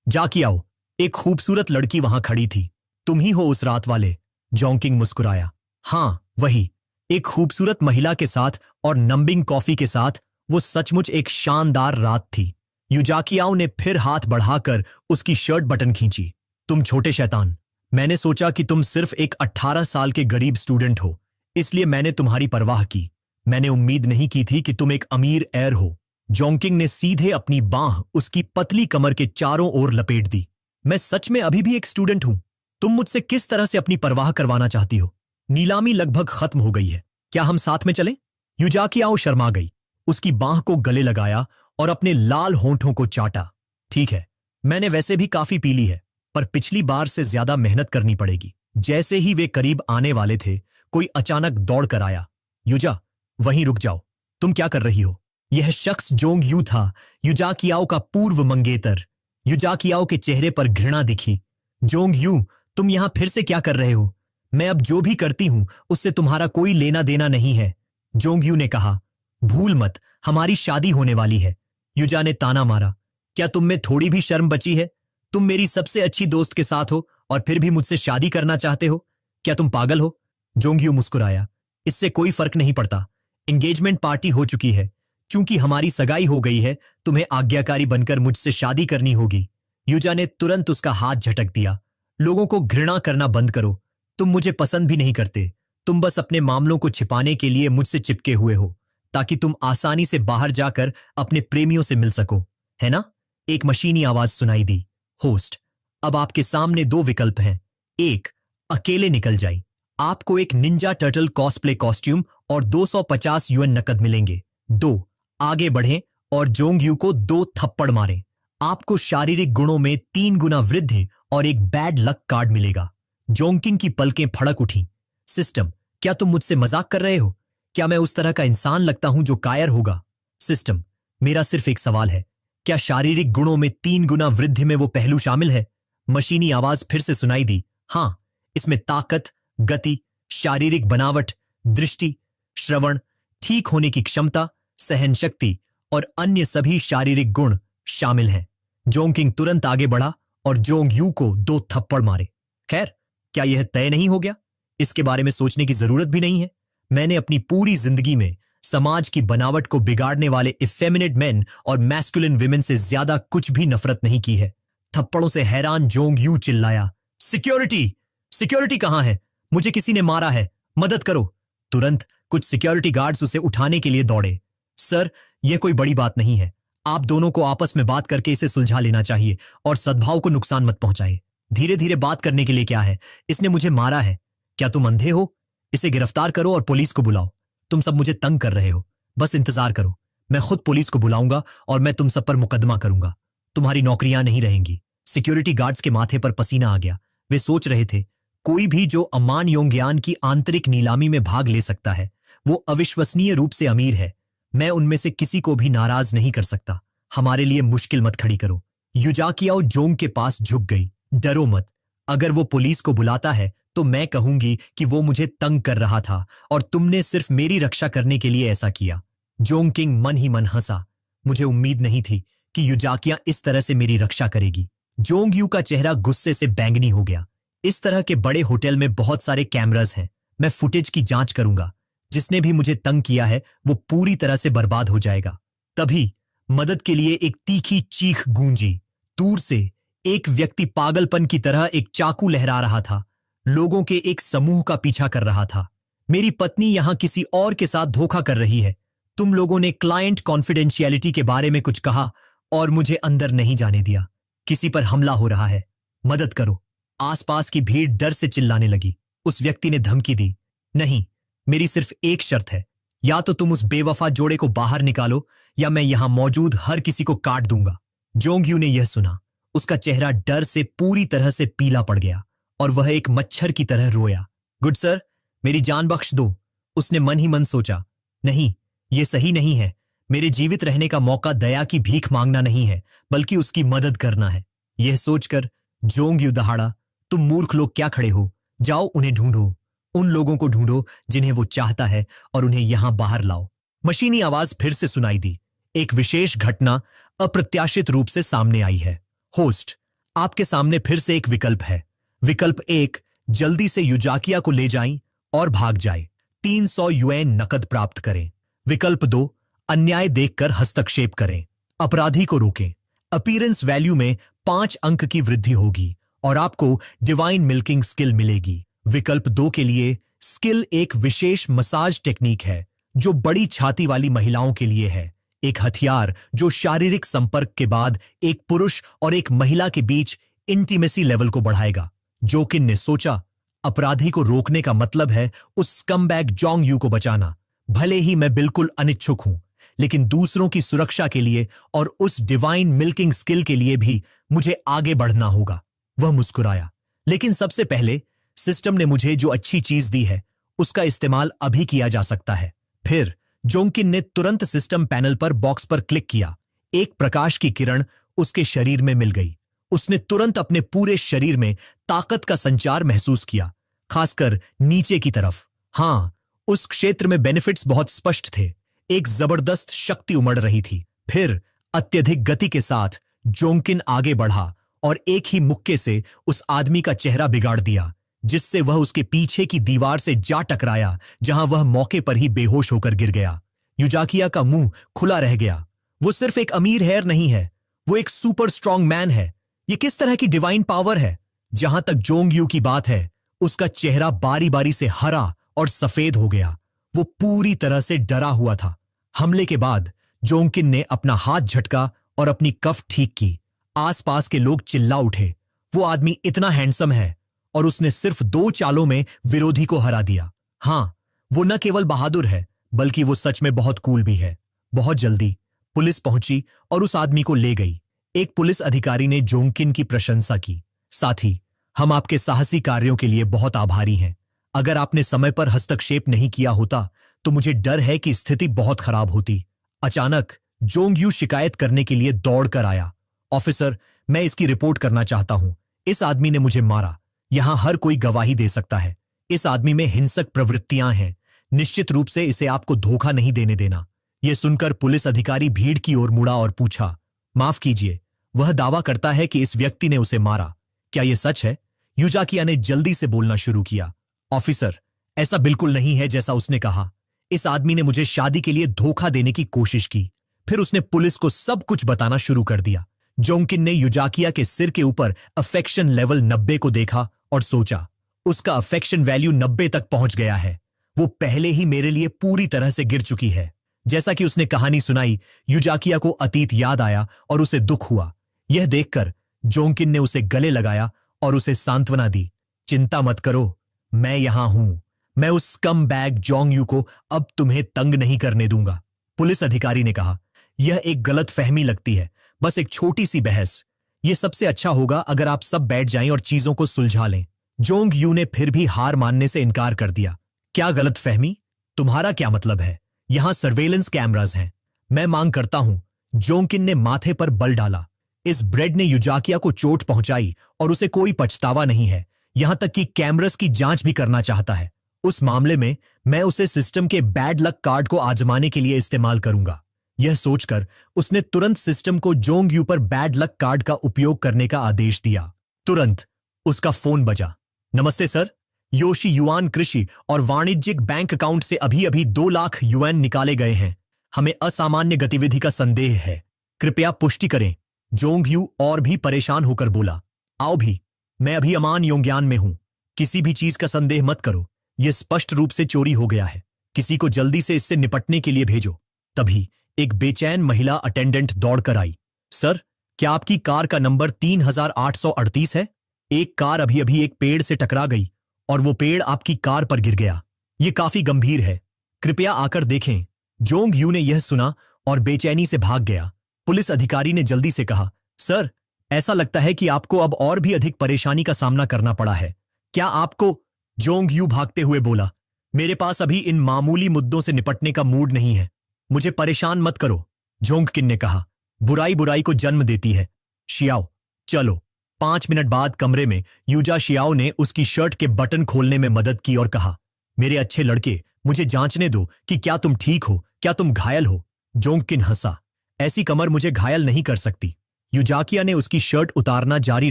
जाके आओ, एक खूबसूरत लड़की वहां खड़ी थी। तुम ही हो उस रात वाले? जोंकिंग मुस्कुराया। हाँ, वही। एक खूबसूरत महिला के साथ और नंबिंग कॉफी के साथ वो सचमुच एक शानदार रात थी। युजाकियाओ ने फिर हाथ बढ़ाकर उसकी शर्ट बटन खींची। तुम छोटे शैतान, मैंने सोचा कि तुम सिर्फ एक 18 साल के गरीब स्टूडेंट हो, इसलिए मैंने तुम्हारी परवाह की। मैंने उम्मीद नहीं की थी कि तुम एक अमीर एयर हो। जोंकिंग ने सीधे अपनी बांह उसकी पतली कमर के चारों ओर लपेट दी। मैं सच में अभी भी एक स्टूडेंट हूं। तुम मुझसे किस तरह से अपनी परवाह करवाना चाहती हो? नीलामी लगभग खत्म हो गई है। क्या हम साथ में चलें? युजाकियाओ शर्मा गई, उसकी बांह को गले लगाया और अपने लाल होंठों को चाटा। ठीक है, मैंने वैसे भी काफी पी ली है, पर पिछली बार से ज्यादा मेहनत करनी पड़ेगी। जैसे ही वे करीब आने वाले थे, कोई अचानक दौड़ कर आया। युजा, वहीं रुक जाओ। तुम क्या कर रही हो? यह शख्स जोंग यू था, युजाकियाओ का पूर्व मंगेतर। युजाकियाओ के चेहरे पर घृणा दिखी। जोंग यू, तुम यहां फिर से क्या कर रहे हो? मैं अब जो भी करती हूं उससे तुम्हारा कोई लेना देना नहीं है। जोंग यू ने कहा। भूल मत, हमारी शादी होने वाली है। युजा ने ताना मारा। क्या तुम में थोड़ी भी शर्म बची है? तुम मेरी सबसे अच्छी दोस्त के साथ हो और फिर भी मुझसे शादी करना चाहते हो? क्या तुम पागल हो? जोंग यू मुस्कुराया। इससे कोई फर्क नहीं पड़ता। एंगेजमेंट पार्टी हो चुकी है। चूंकि हमारी सगाई हो गई है, तुम्हें आज्ञाकारी बनकर मुझसे शादी करनी होगी। युजा ने तुरंत उसका हाथ झटक दिया। लोगों को घृणा करना बंद करो। तुम मुझे पसंद भी नहीं करते। तुम बस अपने मामलों को छिपाने के लिए मुझसे चिपके हुए हो, ताकि तुम आसानी से बाहर जाकर अपने प्रेमियों से मिल सको, है ना? एक मशीनी आवाज सुनाई दी। होस्ट, अब आपके सामने दो विकल्प हैं। एक, अकेले निकल जाए। आपको एक निंजा टर्टल कॉस्प्ले कॉस्ट्यूम और 250 यूएन नकद मिलेंगे। दो, आगे बढ़ें और जोंग यू को 2 थप्पड़ मारें। आपको शारीरिक गुणों में 3 गुना वृद्धि और एक बैड लक कार्ड मिलेगा। जोंकिंग की पलकें फड़क उठी। सिस्टम, क्या तुम मुझसे मजाक कर रहे हो? क्या मैं उस तरह का इंसान लगता हूं जो कायर होगा? सिस्टम, मेरा सिर्फ एक सवाल है, क्या शारीरिक गुणों में 3 गुना वृद्धि में वो पहलू शामिल है? मशीनी आवाज फिर से सुनाई दी। हां, इसमें ताकत, गति, शारीरिक बनावट, दृष्टि, श्रवण, ठीक होने की क्षमता, सहन शक्ति और अन्य सभी शारीरिक गुण शामिल हैं। जोंकिंग तुरंत आगे बढ़ा और जोंग यू को 2 थप्पड़ मारे। खैर, क्या यह तय नहीं हो गया? इसके बारे में सोचने की जरूरत भी नहीं है। मैंने अपनी पूरी जिंदगी में समाज की बनावट को बिगाड़ने वाले इफेमिनेट मेन और मैस्कुलिन विमेन से ज्यादा कुछ भी नफरत नहीं की है। थप्पड़ों से हैरान जोंग यू चिल्लाया, सिक्योरिटी! सिक्योरिटी कहां है? मुझे किसी ने मारा है, मदद करो! तुरंत कुछ सिक्योरिटी गार्ड्स उसे उठाने के लिए दौड़े। सर, यह कोई बड़ी बात नहीं है। आप दोनों को आपस में बात करके इसे सुलझा लेना चाहिए और सद्भाव को नुकसान मत पहुंचाए। धीरे धीरे बात करने के लिए क्या है? इसने मुझे मारा है। क्या तुम अंधे हो? इसे गिरफ्तार करो और पुलिस को बुलाओ। तुम सब मुझे तंग कर रहे हो। बस इंतजार करो, मैं खुद पुलिस को बुलाऊंगा और मैं तुम सब पर मुकदमा करूंगा। तुम्हारी नौकरियां नहीं रहेंगी। सिक्योरिटी गार्ड्स के माथे पर पसीना आ गया। वे सोच रहे थे, कोई भी जो अमान योंगयान की आंतरिक नीलामी में भाग ले सकता है, वो अविश्वसनीय रूप से अमीर है। मैं उनमें से किसी को भी नाराज नहीं कर सकता। हमारे लिए मुश्किल मत खड़ी करो। युजाकियाओ जोंग के पास झुक गई। डरो मत। अगर वो पुलिस को बुलाता है तो मैं कहूंगी कि वो मुझे तंग कर रहा था और तुमने सिर्फ मेरी रक्षा करने के लिए ऐसा किया। जोंग किंग मन ही मन हंसा। मुझे उम्मीद नहीं थी कि युजाकिया इस तरह से मेरी रक्षा करेगी। जोंग यू का चेहरा गुस्से से बैंगनी हो गया। इस तरह के बड़े होटल में बहुत सारे कैमरास हैं। मैं फुटेज की जांच करूंगा। जिसने भी मुझे तंग किया है वो पूरी तरह से बर्बाद हो जाएगा। तभी मदद के लिए एक तीखी चीख गूंजी। दूर से एक व्यक्ति पागलपन की तरह एक चाकू लहरा रहा था। लोगों के एक समूह का पीछा कर रहा था। मेरी पत्नी यहां किसी और के साथ धोखा कर रही है। तुम लोगों ने क्लाइंट कॉन्फिडेंशियलिटी के बारे में कुछ कहा और मुझे अंदर नहीं जाने दिया। किसी पर हमला हो रहा है, मदद करो। आसपास की भीड़ डर से चिल्लाने लगी। उस व्यक्ति ने धमकी दी, नहीं, मेरी सिर्फ एक शर्त है। या तो तुम उस बेवफा जोड़े को बाहर निकालो या मैं यहां मौजूद हर किसी को काट दूंगा। जोंग यू ने यह सुना। उसका चेहरा डर से पूरी तरह से पीला पड़ गया और वह एक मच्छर की तरह रोया। गुड सर, मेरी जान बख्श दो। उसने मन ही मन सोचा, नहीं, यह सही नहीं है। मेरे जीवित रहने का मौका दया की भीख मांगना नहीं है, बल्कि उसकी मदद करना है। यह सोचकर जोंग यू दहाड़ा, तुम मूर्ख लोग क्या खड़े हो? जाओ उन्हें ढूंढो। उन लोगों को ढूंढो जिन्हें वो चाहता है और उन्हें यहां बाहर लाओ। मशीनी आवाज फिर से सुनाई दी। एक विशेष घटना अप्रत्याशित रूप से सामने आई है। होस्ट, आपके सामने फिर से एक विकल्प है। विकल्प 1, जल्दी से युजाकिया को ले जाएं और भाग जाए। 300 यूएन नकद प्राप्त करें। विकल्प 2, अन्याय देखकर हस्तक्षेप करें। अपराधी को रोकें। अपीयरेंस वैल्यू में 5 अंक की वृद्धि होगी और आपको डिवाइन मिल्किंग स्किल मिलेगी। विकल्प 2 के लिए स्किल एक विशेष मसाज टेक्निक है जो बड़ी छाती वाली महिलाओं के लिए है। एक हथियार जो शारीरिक संपर्क के बाद एक पुरुष और एक महिला के बीच इंटीमेसी लेवल को बढ़ाएगा। जोकिन ने सोचा, अपराधी को रोकने का मतलब है उस स्कमबैग जोंग यू को बचाना। भले ही मैं बिल्कुल अनिच्छुक हूं, लेकिन दूसरों की सुरक्षा के लिए और उस डिवाइन मिल्किंग स्किल के लिए भी मुझे आगे बढ़ना होगा। वह मुस्कुराया, लेकिन सबसे पहले सिस्टम ने मुझे जो अच्छी चीज दी है उसका इस्तेमाल अभी किया जा सकता है। फिर जोंकिन ने तुरंत सिस्टम पैनल पर बॉक्स पर क्लिक किया। एक प्रकाश की किरण उसके शरीर में मिल गई। उसने तुरंत अपने पूरे शरीर में ताकत का संचार महसूस किया, खासकर नीचे की तरफ। हां, उस क्षेत्र में बेनिफिट्स बहुत स्पष्ट थे। एक जबरदस्त शक्ति उमड़ रही थी। फिर अत्यधिक गति के साथ जोंकिन आगे बढ़ा और एक ही मुक्के से उस आदमी का चेहरा बिगाड़ दिया, जिससे वह उसके पीछे की दीवार से जा टकराया, जहां वह मौके पर ही बेहोश होकर गिर गया। युजाकिया का मुंह खुला रह गया। वो सिर्फ एक अमीर हेयर नहीं है, वो एक सुपर स्ट्रांग मैन है। ये किस तरह की डिवाइन पावर है? जहां तक जोंग यू की बात है, उसका चेहरा बारी बारी से हरा और सफेद हो गया। वो पूरी तरह से डरा हुआ था। हमले के बाद जोंकिन ने अपना हाथ झटका और अपनी कफ ठीक की। आसपास के लोग चिल्ला उठे, वो आदमी इतना हैंडसम है और उसने सिर्फ 2 चालों में विरोधी को हरा दिया। हाँ, वो न केवल बहादुर है बल्कि वो सच में बहुत कूल भी है। बहुत जल्दी पुलिस पहुंची और उस आदमी को ले गई। एक पुलिस अधिकारी ने जोंकिन की प्रशंसा की। साथी, हम आपके साहसी कार्यों के लिए बहुत आभारी हैं। अगर आपने समय पर हस्तक्षेप नहीं किया होता तो मुझे डर है कि स्थिति बहुत खराब होती। अचानक जोंग यू शिकायत करने के लिए दौड़कर आया। ऑफिसर, मैं इसकी रिपोर्ट करना चाहता हूं। इस आदमी ने मुझे मारा। यहां हर कोई गवाही दे सकता है। इस आदमी में हिंसक प्रवृत्तियां हैं। निश्चित रूप से इसे आपको धोखा नहीं देने देना। यह सुनकर पुलिस अधिकारी भीड़ की ओर मुड़ा और पूछा, माफ कीजिए, वह दावा करता है कि इस व्यक्ति ने उसे मारा। क्या यह सच है? युजाकिया ने जल्दी से बोलना शुरू किया। ऑफिसर, ऐसा बिल्कुल नहीं है जैसा उसने कहा। इस आदमी ने मुझे शादी के लिए धोखा देने की कोशिश की। फिर उसने पुलिस को सब कुछ बताना शुरू कर दिया। जोंकिन ने युजाकिया के सिर के ऊपर अफेक्शन लेवल 90 को देखा और सोचा, उसका अफेक्शन वैल्यू 90 तक पहुंच गया है। वो पहले ही मेरे लिए पूरी तरह से गिर चुकी है। जैसा कि उसने कहानी सुनाई, युजाकिया को अतीत याद आया और उसे दुख हुआ। यह देखकर जोंकिन ने उसे गले लगाया और उसे सांत्वना दी। चिंता मत करो, मैं यहां हूं। मैं उस स्कम बैग जोंग यू को अब तुम्हें तंग नहीं करने दूंगा। पुलिस अधिकारी ने कहा, यह एक गलत फहमी लगती है, बस एक छोटी सी बहस। यह सबसे अच्छा होगा अगर आप सब बैठ जाएं और चीजों को सुलझा लें। जोंग यू ने फिर भी हार मानने से इनकार कर दिया। क्या गलत फहमी? तुम्हारा क्या मतलब है? यहां सर्वेलेंस कैमरास हैं। मैं मांग करता हूं। जोंकिन ने माथे पर बल डाला। इस ब्रेड ने युजाकिया को चोट पहुंचाई और उसे कोई पछतावा नहीं है। यहां तक कि कैमरास की जांच भी करना चाहता है। उस मामले में मैं उसे सिस्टम के बैड लक कार्ड को आजमाने के लिए इस्तेमाल करूंगा। यह सोचकर उसने तुरंत सिस्टम को जोंग यू पर बैड लक कार्ड का उपयोग करने का आदेश दिया। तुरंत उसका फोन बजा। नमस्ते सर, योशी युआन कृषि और वाणिज्यिक बैंक अकाउंट से अभी अभी 2 लाख युआन निकाले गए हैं। हमें असामान्य गतिविधि का संदेह है, कृपया पुष्टि करें। जोंग यू और भी परेशान होकर बोला, आओ भी, मैं अभी अमान योंग्यान में हूं। किसी भी चीज का संदेह मत करो। यह स्पष्ट रूप से चोरी हो गया है। किसी को जल्दी से इससे निपटने के लिए भेजो। तभी एक बेचैन महिला अटेंडेंट दौड़कर आई। सर, क्या आपकी कार का नंबर 3838 है? एक कार अभी अभी एक पेड़ से टकरा गई और वो पेड़ आपकी कार पर गिर गया। ये काफी गंभीर है, कृपया आकर देखें। जोंग यू ने यह सुना और बेचैनी से भाग गया। पुलिस अधिकारी ने जल्दी से कहा, सर, ऐसा लगता है कि आपको अब और भी अधिक परेशानी का सामना करना पड़ा है। क्या आपको? जोंग यू भागते हुए बोला, मेरे पास अभी इन मामूली मुद्दों से निपटने का मूड नहीं है। मुझे परेशान मत करो। जोंगकिन ने कहा, बुराई बुराई को जन्म देती है। शियाओ, चलो। 5 मिनट बाद कमरे में यूजा शियाओ ने उसकी शर्ट के बटन खोलने में मदद की और कहा, मेरे अच्छे लड़के, मुझे जांचने दो कि क्या तुम ठीक हो, क्या तुम घायल हो। जोंगकिन हंसा, ऐसी कमर मुझे घायल नहीं कर सकती। युजाकिया ने उसकी शर्ट उतारना जारी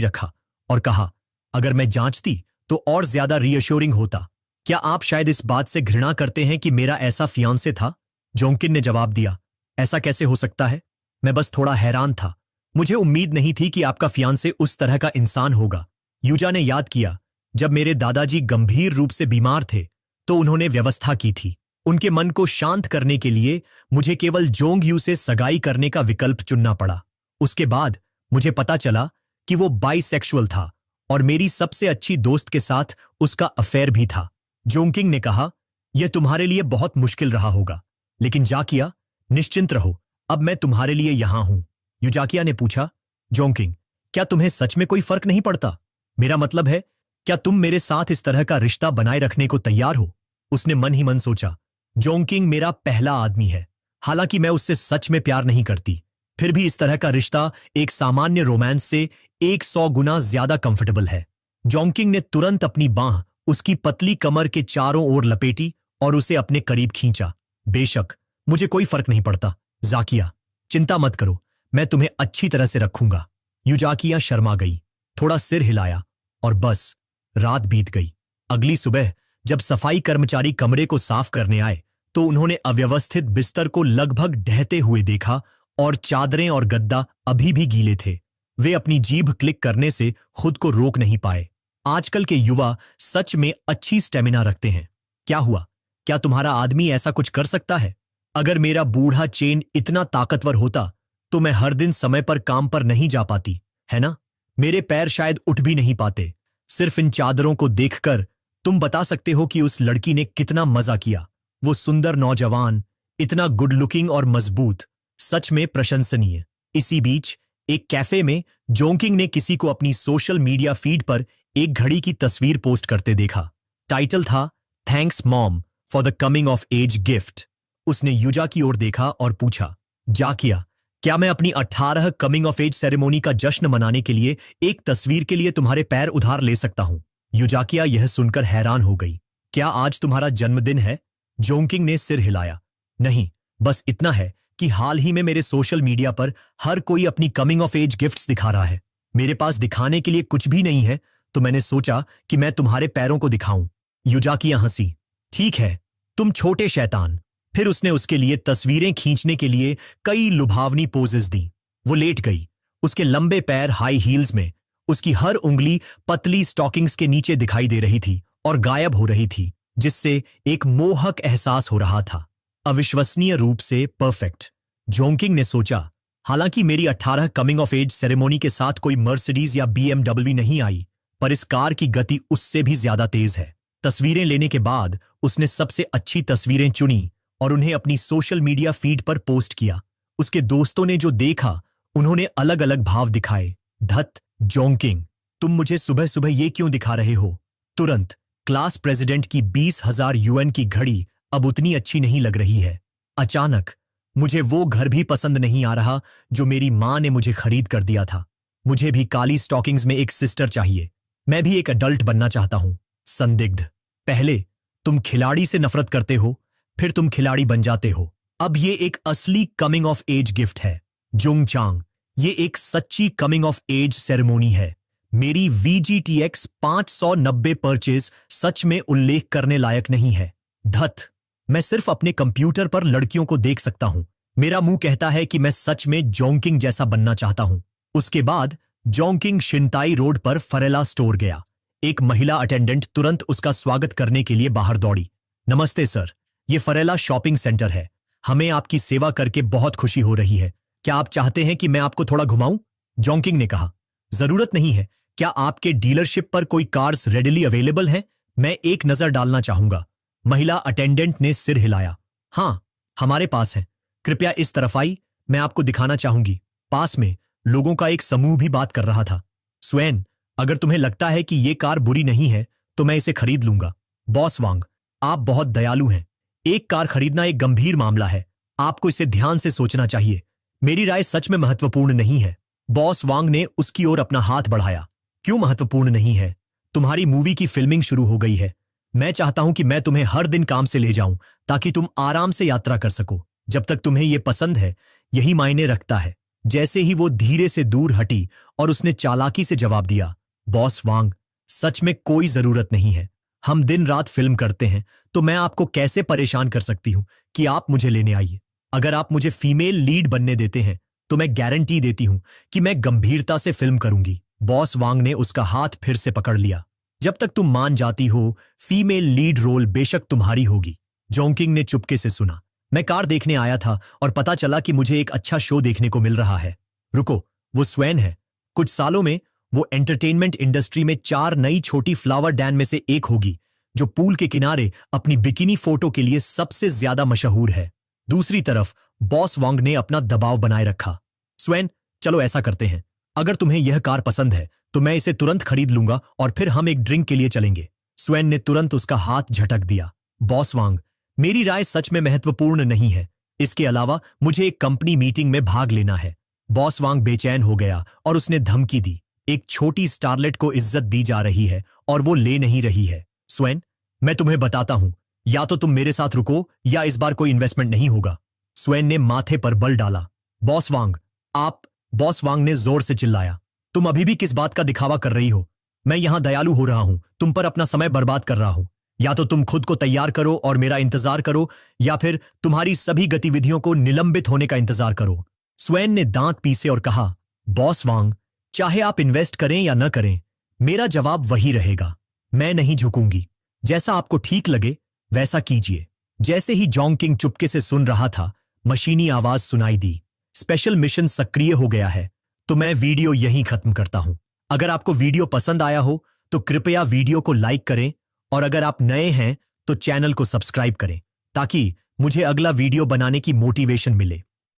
रखा और कहा, अगर मैं जांचती तो और ज्यादा रीअश्योरिंग होता। क्या आप शायद इस बात से घृणा करते हैं कि मेरा ऐसा फियांसे था? जोंकिन ने जवाब दिया, ऐसा कैसे हो सकता है? मैं बस थोड़ा हैरान था। मुझे उम्मीद नहीं थी कि आपका फियांसे उस तरह का इंसान होगा। यूजा ने याद किया, जब मेरे दादाजी गंभीर रूप से बीमार थे तो उन्होंने व्यवस्था की थी। उनके मन को शांत करने के लिए मुझे केवल जोंग यू से सगाई करने का विकल्प चुनना पड़ा। उसके बाद मुझे पता चला कि वो बाइसेक्सुअल था और मेरी सबसे अच्छी दोस्त के साथ उसका अफेयर भी था। जोंकिंग ने कहा, यह तुम्हारे लिए बहुत मुश्किल रहा होगा, लेकिन जाकिया, निश्चिंत रहो, अब मैं तुम्हारे लिए यहां हूं। युजाकिया ने पूछा, जोंकिंग, क्या तुम्हें सच में कोई फर्क नहीं पड़ता? मेरा मतलब है, क्या तुम मेरे साथ इस तरह का रिश्ता बनाए रखने को तैयार हो? उसने मन ही मन सोचा, जोंकिंग मेरा पहला आदमी है। हालांकि मैं उससे सच में प्यार नहीं करती, फिर भी इस तरह का रिश्ता एक सामान्य रोमांस से 100 गुना ज्यादा कंफर्टेबल है। जोंकिंग ने तुरंत अपनी बांह उसकी पतली कमर के चारों ओर लपेटी और उसे अपने करीब खींचा। बेशक, मुझे कोई फर्क नहीं पड़ता, जाकिया, चिंता मत करो, मैं तुम्हें अच्छी तरह से रखूंगा। युजाकिया शर्मा गई, थोड़ा सिर हिलाया और बस रात बीत गई। अगली सुबह जब सफाई कर्मचारी कमरे को साफ करने आए तो उन्होंने अव्यवस्थित बिस्तर को लगभग ढहते हुए देखा और चादरें और गद्दा अभी भी गीले थे। वे अपनी जीभ क्लिक करने से खुद को रोक नहीं पाए। आजकल के युवा सच में अच्छी स्टेमिना रखते हैं। क्या हुआ? क्या तुम्हारा आदमी ऐसा कुछ कर सकता है? अगर मेरा बूढ़ा चेन इतना ताकतवर होता तो मैं हर दिन समय पर काम पर नहीं जा पाती, है ना? मेरे पैर शायद उठ भी नहीं पाते। सिर्फ इन चादरों को देखकर तुम बता सकते हो कि उस लड़की ने कितना मजा किया। वो सुंदर नौजवान, इतना गुड लुकिंग और मजबूत, सच में प्रशंसनीय। इसी बीच एक कैफे में जोंकिंग ने किसी को अपनी सोशल मीडिया फीड पर एक घड़ी की तस्वीर पोस्ट करते देखा। टाइटल था, thanks mom for the coming of age gift. उसने युजा की ओर देखा और पूछा, जाकिया, क्या मैं अपनी 18 कमिंग ऑफ एज सेरेमोनी का जश्न मनाने के लिए एक तस्वीर के लिए तुम्हारे पैर उधार ले सकता हूं? युजाकिया यह सुनकर हैरान हो गई। क्या आज तुम्हारा जन्मदिन है? जोंकिंग ने सिर हिलाया। नहीं, बस इतना है कि हाल ही में मेरे सोशल मीडिया पर हर कोई अपनी कमिंग ऑफ एज गिफ्ट्स दिखा रहा है। मेरे पास दिखाने के लिए कुछ भी नहीं है, तो मैंने सोचा कि मैं तुम्हारे पैरों को दिखाऊं। युजाकिया हंसी। ठीक है, तुम छोटे शैतान। फिर उसने उसके लिए तस्वीरें खींचने के लिए कई लुभावनी पोजेस दी। वो लेट गई, उसके लंबे पैर हाई हील्स में, उसकी हर उंगली पतली स्टॉकिंग्स के नीचे दिखाई दे रही थी और गायब हो रही थी, जिससे एक मोहक एहसास हो रहा था। अविश्वसनीय रूप से परफेक्ट, जोंकिंग ने सोचा। हालांकि मेरी 18 कमिंग ऑफ एज सेरेमोनी के साथ कोई मर्सिडीज या BMW नहीं आई, पर इस कार की गति उससे भी ज्यादा तेज है। तस्वीरें लेने के बाद उसने सबसे अच्छी तस्वीरें चुनी और उन्हें अपनी सोशल मीडिया फीड पर पोस्ट किया। उसके दोस्तों ने जो देखा, उन्होंने अलग अलग भाव दिखाए। धत जोंकिंग, तुम मुझे सुबह सुबह ये क्यों दिखा रहे हो? तुरंत क्लास प्रेसिडेंट की 20,000 UN की घड़ी अब उतनी अच्छी नहीं लग रही है। अचानक मुझे वो घर भी पसंद नहीं आ रहा जो मेरी माँ ने मुझे खरीद कर दिया था। मुझे भी काली स्टॉकिंग्स में एक सिस्टर चाहिए। मैं भी एक अडल्ट बनना चाहता हूं। संदिग्ध, पहले तुम खिलाड़ी से नफरत करते हो, फिर तुम खिलाड़ी बन जाते हो। अब ये एक असली कमिंग ऑफ एज गिफ्ट है। जुंग चांग, ये एक सच्ची कमिंग ऑफ एज सेरेमोनी है। मेरी VGTX 590 परचेज सच में उल्लेख करने लायक नहीं है। धत, मैं सिर्फ अपने कंप्यूटर पर लड़कियों को देख सकता हूं। मेरा मुंह कहता है कि मैं सच में जोंकिंग जैसा बनना चाहता हूं। उसके बाद जोंकिंग शिंताई रोड पर फरेला स्टोर गया। एक महिला अटेंडेंट तुरंत उसका स्वागत करने के लिए बाहर दौड़ी। नमस्ते सर, ये फरेला शॉपिंग सेंटर है। हमें आपकी सेवा करके बहुत खुशी हो रही है। क्या आप चाहते हैं कि मैं आपको थोड़ा घुमाऊं? जोंकिंग ने कहा। जरूरत नहीं है। क्या आपके डीलरशिप पर कोई कार्स रेडिली अवेलेबल हैं? मैं एक नजर डालना चाहूंगा। महिला अटेंडेंट ने सिर हिलाया। हाँ, हमारे पास है। कृपया इस तरफ आई, मैं आपको दिखाना चाहूंगी। पास में लोगों का एक समूह भी बात कर रहा था। स्वैन, अगर तुम्हें लगता है कि ये कार बुरी नहीं है तो मैं इसे खरीद लूंगा। बॉस वांग, आप बहुत दयालु हैं। एक कार खरीदना एक गंभीर मामला है। आपको इसे ध्यान से सोचना चाहिए। मेरी राय सच में महत्वपूर्ण नहीं है। बॉस वांग ने उसकी ओर अपना हाथ बढ़ाया। क्यों महत्वपूर्ण नहीं है? तुम्हारी मूवी की फिल्मिंग शुरू हो गई है। मैं चाहता हूं कि मैं तुम्हें हर दिन काम से ले जाऊं ताकि तुम आराम से यात्रा कर सको। जब तक तुम्हें यह पसंद है, यही मायने रखता है। जैसे ही वो धीरे से दूर हटी और उसने चालाकी से जवाब दिया, बॉस वांग, सच में कोई जरूरत नहीं है। हम दिन रात फिल्म करते हैं, तो मैं आपको कैसे परेशान कर सकती हूं कि आप मुझे लेने आइए। अगर आप मुझे फीमेल लीड बनने देते हैं तो मैं गारंटी देती हूं कि मैं गंभीरता से फिल्म करूंगी। बॉस वांग ने उसका हाथ फिर से पकड़ लिया। जब तक तुम मान जाती हो, फीमेल लीड रोल बेशक तुम्हारी होगी। जोंकिंग ने चुपके से सुना। मैं कार देखने आया था और पता चला कि मुझे एक अच्छा शो देखने को मिल रहा है। रुको, वो स्वैन है। कुछ सालों में वो एंटरटेनमेंट इंडस्ट्री में 4 नई छोटी फ्लावर डैन में से एक होगी, जो पूल के किनारे अपनी बिकिनी फोटो के लिए सबसे ज्यादा मशहूर है। दूसरी तरफ बॉस वांग ने अपना दबाव बनाए रखा। स्वैन, चलो ऐसा करते हैं। अगर तुम्हें यह कार पसंद है तो मैं इसे तुरंत खरीद लूंगा और फिर हम एक ड्रिंक के लिए चलेंगे। स्वैन ने तुरंत उसका हाथ झटक दिया। बॉस वांग, मेरी राय सच में महत्वपूर्ण नहीं है। इसके अलावा मुझे एक कंपनी मीटिंग में भाग लेना है। बॉस वांग बेचैन हो गया और उसने धमकी दी। एक छोटी स्टारलेट को इज्जत दी जा रही है और वो ले नहीं रही है। स्वैन, मैं तुम्हें बताता हूं, या तो तुम मेरे साथ रुको या इस बार कोई इन्वेस्टमेंट नहीं होगा। स्वैन ने माथे पर बल डाला। बॉस वांग, आप। बॉस वांग ने जोर से चिल्लाया। तुम अभी भी किस बात का दिखावा कर रही हो? मैं यहां दयालु हो रहा हूं, तुम पर अपना समय बर्बाद कर रहा हूं। या तो तुम खुद को तैयार करो और मेरा इंतजार करो, या फिर तुम्हारी सभी गतिविधियों को निलंबित होने का इंतजार करो। स्वैन ने दांत पीसे और कहा, बॉस वांग, चाहे आप इन्वेस्ट करें या न करें, मेरा जवाब वही रहेगा। मैं नहीं झुकूंगी। जैसा आपको ठीक लगे वैसा कीजिए। जैसे ही जोंकिंग चुपके से सुन रहा था, मशीनी आवाज सुनाई दी, स्पेशल मिशन सक्रिय हो गया है। तो मैं वीडियो यहीं खत्म करता हूं। अगर आपको वीडियो पसंद आया हो तो कृपया वीडियो को लाइक करें, और अगर आप नए हैं तो चैनल को सब्सक्राइब करें ताकि मुझे अगला वीडियो बनाने की मोटिवेशन मिले।